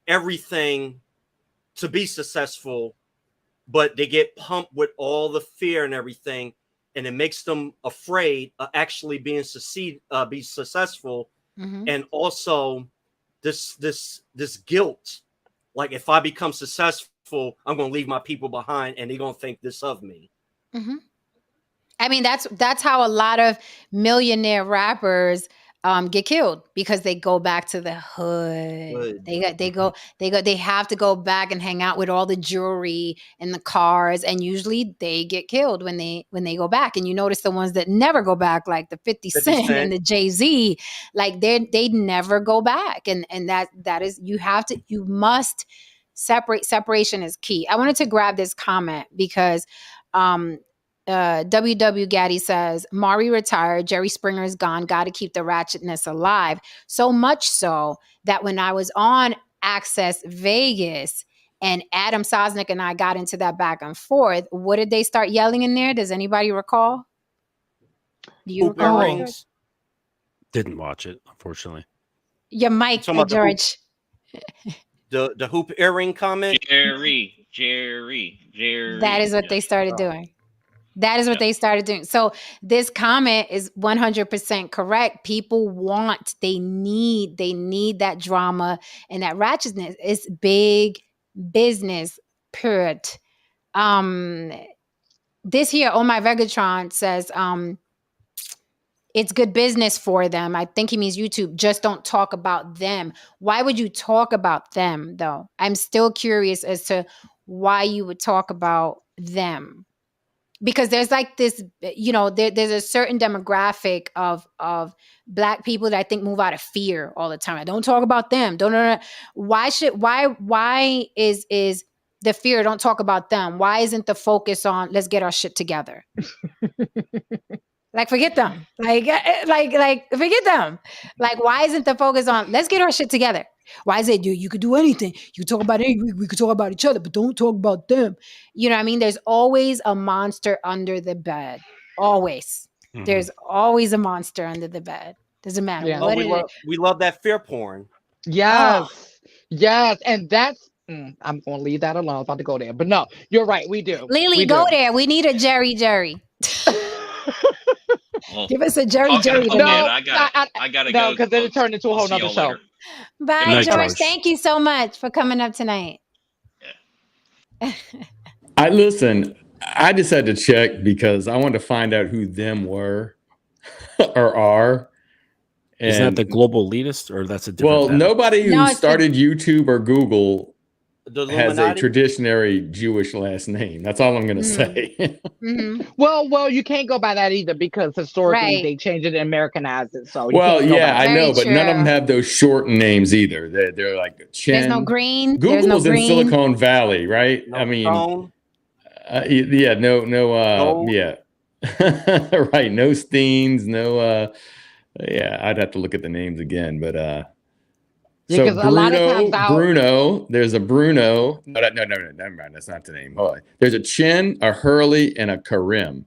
everything to be successful, but they get pumped with all the fear and everything, and it makes them afraid of actually being be successful.
Mm-hmm.
And also this guilt, like, if I become successful, I'm going to leave my people behind and they're going to think this of me.
Mm-hmm. I mean, that's how a lot of millionaire rappers get killed, because they go back to the hood. They have to go back and hang out with all the jewelry and the cars, and usually they get killed when they go back. And you notice the ones that never go back, like the 50 Cent and the Jay-Z, like they never go back. And that is, you must separate. Separation is key. I wanted to grab this comment because WW Gaddy says, Maury retired, Jerry Springer is gone, got to keep the ratchetness alive. So much so that when I was on Access Vegas and Adam Sosnick and I got into that back and forth, what did they start yelling in there? Does anybody recall? Do you recall?
Rings.
Didn't watch it, unfortunately.
Your mic, George.
The hoop earring comment.
Jerry.
That is what they started doing. That is what they started doing. So this comment is 100% correct. People they need that drama and that ratchetness. It's big business, period. This here, Oh My Vegatron says, it's good business for them. I think he means YouTube. Just don't talk about them. Why would you talk about them, though? I'm still curious as to why you would talk about them. Because there's like this, you know, there's a certain demographic of Black people that I think move out of fear all the time. I don't talk about them. Why is the fear? Don't talk about them. Why isn't the focus on let's get our shit together? Like, forget them. Like forget them. Like, why isn't the focus on let's get our shit together? Why is it, you could do anything? You talk about anything. We could talk about each other, but don't talk about them. You know what I mean? There's always a monster under the bed. Always. Mm-hmm. There's always a monster under the bed. Doesn't matter.
Yeah.
We love that fear porn.
Yes. Oh. Yes. And that's, I'm going to leave that alone. I was about to go there. But no, you're right. We do.
Lily, go there. We need a Jerry.
Well,
give us a Jerry.
No,
I
go.
gotta
No, because then it turned into a whole nother show.
Later.
Bye, George. Thank you so much for coming up tonight.
Yeah.
I just had to check because I wanted to find out who them were or are. And,
isn't that the global elitist, or that's a different?
Well, nobody who started YouTube or Google has a traditionary Jewish last name. That's all I'm going to say.
Mm-hmm.
Well, you can't go by that either because historically they changed it and Americanized it. So
I know, but none of them have those shortened names either. They're like Chen.
There's no green.
Google's in Silicon Valley, right? No, I mean, yeah, no, yeah, right. No Steens, no. Yeah, I'd have to look at the names again, but so Bruno, there's a Bruno. No, never mind. That's not the name. Hold on. There's a Chen, a Hurley, and a Karim.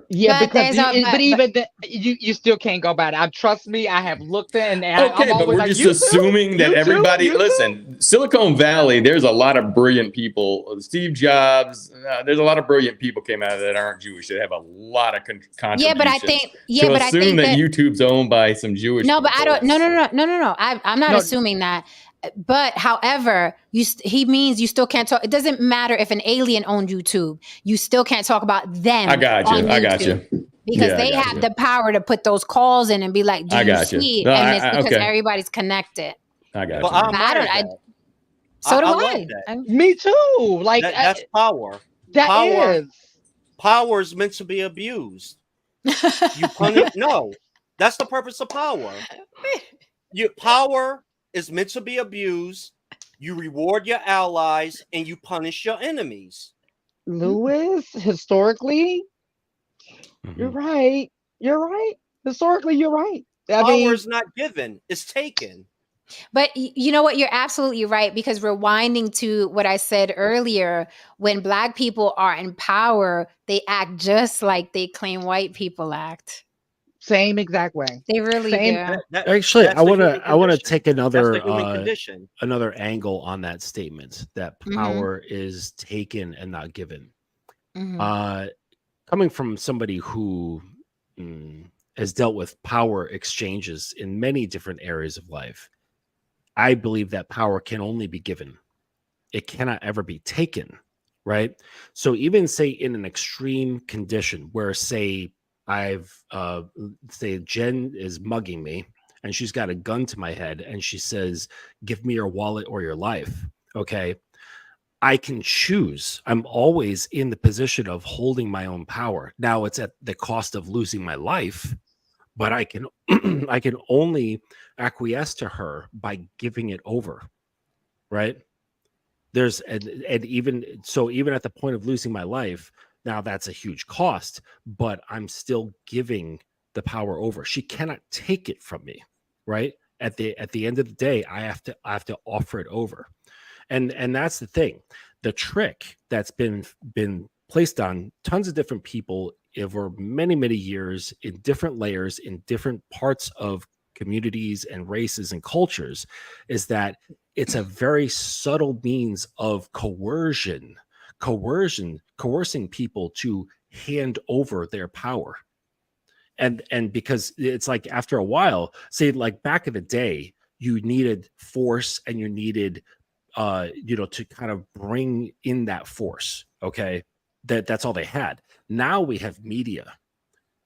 Yeah, but even you still can't go by that. Trust me, I have looked in. And
okay, but we're just assuming that everybody. Listen, Silicon Valley. There's a lot of brilliant people. Steve Jobs. There's a lot of brilliant people came out of that aren't Jewish. That have a lot of contributions.
Yeah, but I think. Yeah,
to
but
assume
I think
that YouTube's owned by some Jewish.
No, but I don't. No. I'm not assuming that. But however, he means you still can't talk. It doesn't matter if an alien owned YouTube. You still can't talk about them.
I got you.
Because they have the power to put those calls in and be like, do you see? No, and it's because everybody's connected.
I got
you.
So do I.
Me too. Like
that's power. Power is meant to be abused. You punish. No, that's the purpose of power. Power is meant to be abused. You reward your allies and you punish your enemies.
Lewis, historically, You're right. You're right. Historically, you're right. I
Power
mean,
is not given; it's taken.
But you know what? You're absolutely right, because rewinding to what I said earlier, when Black people are in power, they act just like they claim white people act.
same exact way.
They really
Same.
do.
Actually,
That's the human
I want to
condition.
take
That's the human condition.
another angle on that statement that
Mhm.
power is taken and not given.
Mhm.
Coming from somebody who has dealt with power exchanges in many different areas of life, I believe that power can only be given. It cannot ever be taken, right? So even say in an extreme condition where say say Jen is mugging me and she's got a gun to my head and she says, "Give me your wallet or your life." Okay. I can choose. I'm always in the position of holding my own power. Now it's at the cost of losing my life, but I can I can only acquiesce to her by giving it over, right? There's and even so, even at the point of losing my life, now that's a huge cost, but I'm still giving the power over. She cannot take it from me, right? At the end of the day, I have to offer it over. And that's the thing. The trick that's been placed on tons of different people over many years in different layers in different parts of communities and races and cultures is that it's a very subtle means of coercing people to hand over their power. And because it's like after a while, say like back in the day, you needed force and you needed to kind of bring in that force. Okay. That's all they had. Now we have media,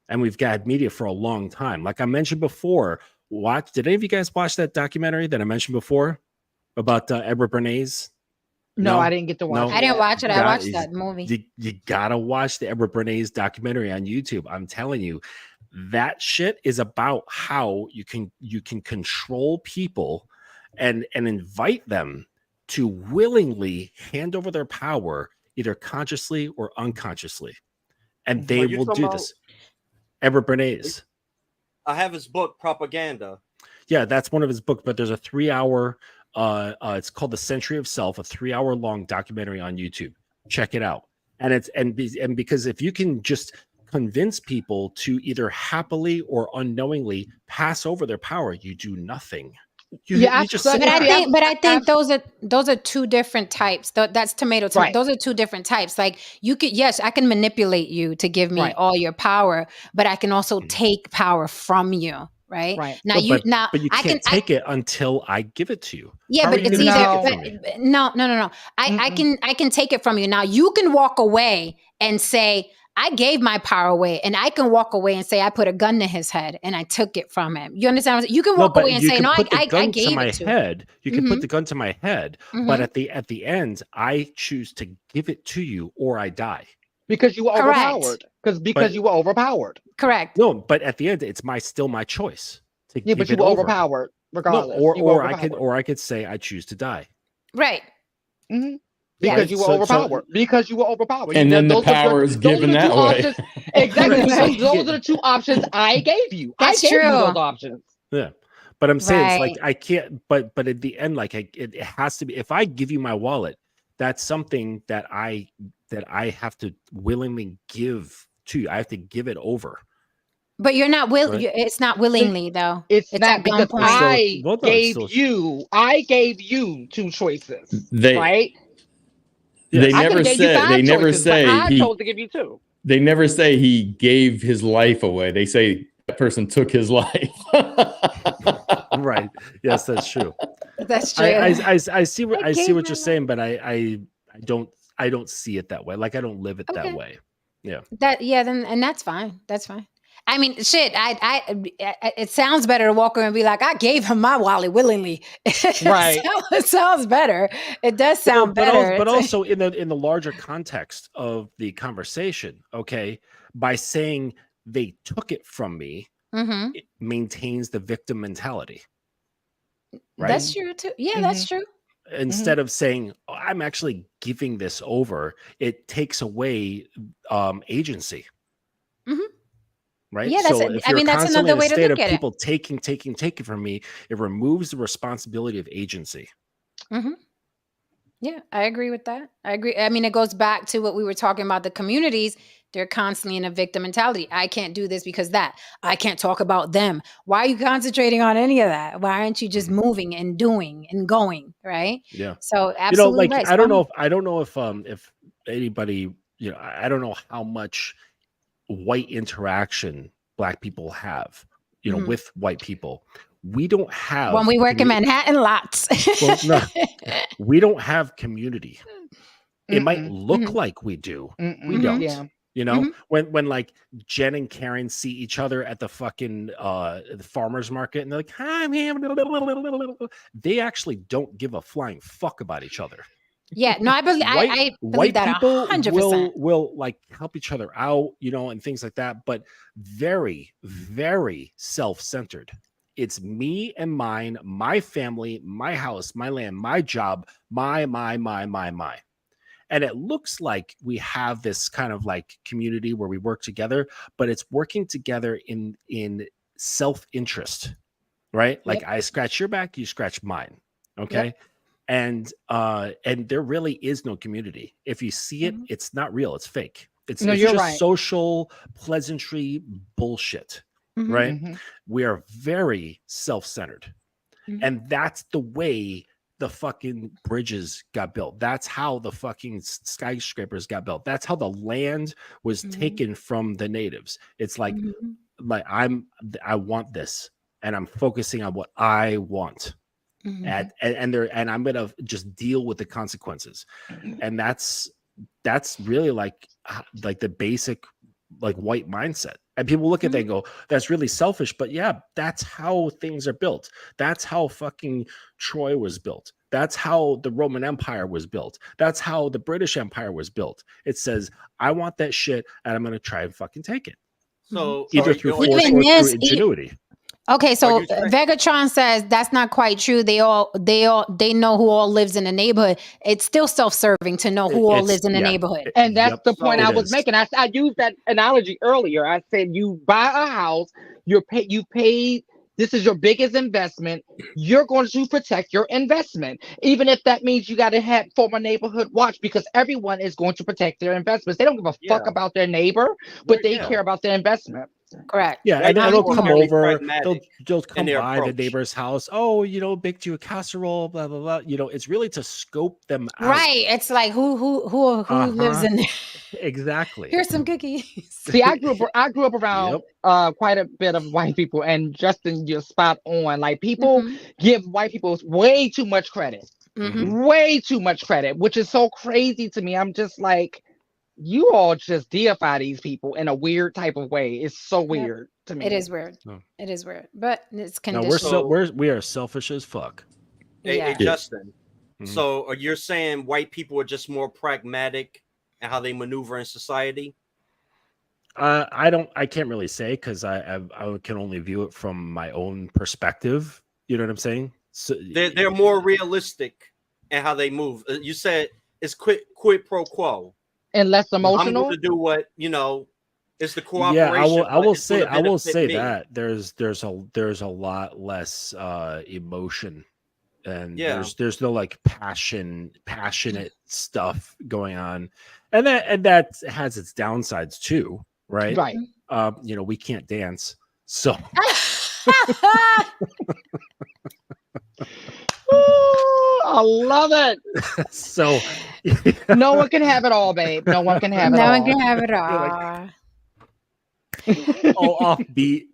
and we've got media for a long time. Like I mentioned before, did any of you guys watch that documentary that I mentioned before about Edward Bernays?
No, I didn't get to watch
No?
I
it
didn't
yet.
watch it. I watched that movie.
You gotta watch the Edward Bernays documentary on YouTube. I'm telling you, that shit is about how you can control people and invite them to willingly hand over their power, either consciously or unconsciously, and
Mhm.
they
Are you
will
talking
do
about?
this. Edward Bernays.
I have his book, Propaganda.
Yeah, that's one of his books, but there's a 3-hour it's called The Century of Self, a 3-hour long documentary on YouTube. Check it out. And it's and because if you can just convince people to either happily or unknowingly pass over their power, you do nothing. You just sit
But
back.
I think those are two different types. That's tomato.
Right.
Those are two different types. Like you could, yes, I can manipulate you to give me
Right.
all your power, but I can also take power from you. Right.
Right.
Now
But you can't take it until I give it to you.
Yeah,
How
but
are you
it's
gonna
either
take it from me?
no. I can take it from you. Now you can walk away and say, I gave my power away, and I can walk away and say I put a gun to his head and I took it from him. You understand what I'm saying? You can
No,
walk away
but
and
you
say,
can
no,
put the
I
gun to
gave
my
it to
head. You can put the gun to my head, but
Mhm.
at the end, I choose to give it to you or I die.
Because you were
Correct.
overpowered. Because
But
you were overpowered.
Correct.
no, but at the end, it's still my choice to
Yeah, but
give
you
it
were
over.
overpowered
No,
regardless. You were
or I could say I choose to die.
Right.
hmm
Yeah.
Because
Right?
you were
So
overpowered. Because you were overpowered.
And then the
Those are
power is
those are
given
the two
that way.
options. Exactly.
Right.
Those are the two options I gave you. I
That's
gave you
true.
those options.
yeah. But I'm saying it's like
Right.
I can't. But at the end, like it has to be. If I give you my wallet, that's something that I have to willingly give to you. I have to give it over.
But you're not
Right?
it's not willingly though.
It's
It's
not
at
because
It's
gunpoint.
still well, no, it's still
I gave you two choices.
They
Right?
yes.
I could have gave you
they
five
never
choices, but
say
I chose to give you two.
they never say he gave his life away. They say that person took his life.
Right. Yes, that's true.
That's true.
I see what
I
I see
gave
what
my
you're saying, but I don't see it that way. Like I don't live it that
Okay.
way. Yeah.
Then and that's fine. That's fine. I mean, shit. It sounds better to walk around and be like, I gave him my wallet willingly.
Right.
It sounds better. It does
Well,
sound better.
but also in the larger context of the conversation, okay, by saying they took it from me,
Mhm.
it maintains the victim mentality, right?
That's true too. Yeah, that's true.
Instead of saying, "Oh, I'm actually giving this over," it takes away agency.
Mhm.
right?
Yeah,
So if
I
you're
mean, that's
constantly
another
in a
way to
state
look
of
at it.
people taking from me, it removes the responsibility of agency.
Hmm. Yeah, I agree with that. I agree. I mean, it goes back to what we were talking about, the communities. They're constantly in a victim mentality. I can't do this because that. I can't talk about them. Why are you concentrating on any of that? Why aren't you just moving and doing and going, right?
Yeah.
So absolutely
Like
right.
I don't know if anybody, I don't know how much white interaction Black people have,
Mhm.
with white people. We don't have
When we work in Manhattan, lots.
Well, no, we don't have community. It might
Mm-mm.
look
Mhm.
like we do. We
Mm-mm.
don't.
Yeah.
Mhm.
When like Jen and Karen see each other at the fucking the farmers market and they're like, hi, they actually don't give a flying fuck about each other.
Yeah, no, I believe I believe
White
that
people
100%.
will like help each other out, and things like that, but very, very self-centered. It's me and mine, my family, my house, my land, my job, my. And it looks like we have this kind of like community where we work together, but it's working together in self-interest, right? Like
Yep.
I scratch your back, you scratch mine. Okay.
Yep.
And there really is no community. If you see it,
Mhm.
it's not real, it's fake. It's
No, you're
just
right.
social pleasantry bullshit,
Mhm.
right?
Mm-hmm.
We are very self-centered.
Mhm.
And that's the way the fucking bridges got built. That's how the fucking skyscrapers got built. That's how the land was
Mhm.
taken from the natives. It's like
Mhm.
I want this, and I'm focusing on what I want.
Mhm.
And I'm gonna just deal with the consequences. And that's really like the basic like white mindset. And people look at that and go, that's really selfish. But yeah, that's how things are built. That's how fucking Troy was built. That's how the Roman Empire was built. That's how the British Empire was built. It says, I want that shit, and I'm gonna try and fucking take it.
So
Either
are
through
you-
force
Even
or through
this,
ingenuity.
okay, so
you saying-
Vegatron says that's not quite true. They know who all lives in the neighborhood. It's still self-serving to know who all lives in the neighborhood.
And that's
Yep,
the point
So-
I
it
was
is.
making. I used that analogy earlier. I said you buy a house, you paid. This is your biggest investment. You're going to protect your investment, even if that means you got to have form a neighborhood watch, because everyone is going to protect their investments. They don't give a fuck
Yeah.
about their neighbor, but they
Yeah.
care about their investment.
Correct.
Yeah,
White
and they'll
people are
come
very
over.
pragmatic
They'll
in
come
their
by the
approach.
neighbor's house. Oh, baked you a casserole. Blah blah blah. It's really to scope them out.
Right. It's like who lives in there?
Exactly.
Here's some cookies.
See, I grew up around quite a bit of white people, and Justin, you're spot on. Like people
Mhm.
give white people way too much credit.
Mhm.
Way too much credit, which is so crazy to me. I'm just like, you all just deify these people in a weird type of way. It's so weird to me.
It is weird.
No.
It is weird, but it's
No,
conditional.
we are selfish as fuck.
Hey,
Yeah.
Justin.
Mhm.
So you're saying white people are just more pragmatic and how they maneuver in society?
I can't really say because I can only view it from my own perspective. You know what I'm saying? So
They're more realistic in how they move. You said it's quid pro quo.
And less
I'm
emotional.
going to do what it's the cooperation.
yeah, I
but
will
it's
say
gonna benefit
say
me.
that there's a lot less emotion, and there's no like passionate stuff going on, and that has its downsides too, right?
Right.
We can't dance, so
Ooh, I love it.
so
No one can have it all, babe. No one can have it
No
all.
one can have it all.
all offbeat.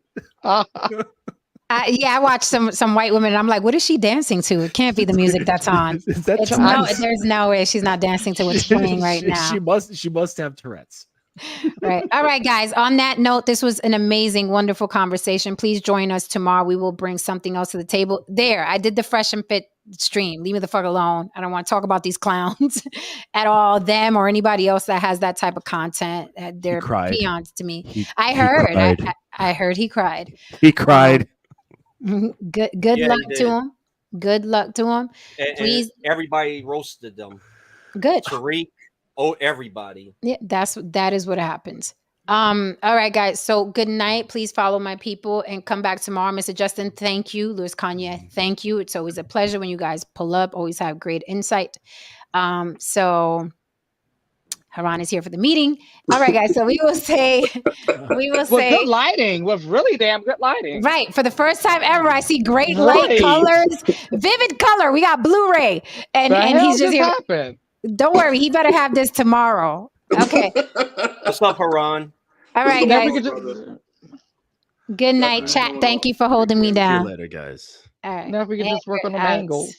Yeah, I watched some white women and I'm like, what is she dancing to? It can't be the music that's on.
Is that
There's no way she's not dancing to what's playing right now.
She must have Tourette's.
Right. All right, guys. On that note, this was an amazing, wonderful conversation. Please join us tomorrow. We will bring something else to the table. There, I did the Fresh and Fit stream. Leave me the fuck alone. I don't want to talk about these clowns at all, them or anybody else that has that type of content. They're peons to me. I heard he cried.
He cried.
Good luck to him. Good luck to him. Please.
And everybody roasted them.
Good.
Tariq, everybody.
Yeah, that is what happens. All right, guys. So good night. Please follow my people and come back tomorrow. Mr. Justin, thank you. Louis Kanye, thank you. It's always a pleasure when you guys pull up. Always have great insight. So Haran is here for the meeting. All right, guys. So we will say,
With good lighting, with really damn good lighting.
right. For the first time ever, I see great light
Right.
colors, vivid color. We got Blu-ray, and
The hell
he's just
just
here.
happened?
Don't worry, he better have this tomorrow. Okay.
What's up, Haran?
All right,
Now
guys.
we can just,
Good night, chat. Thank you for holding me
See you
down.
later, guys.
All right.
now we can
And
just work on
we're
them
out.
angles.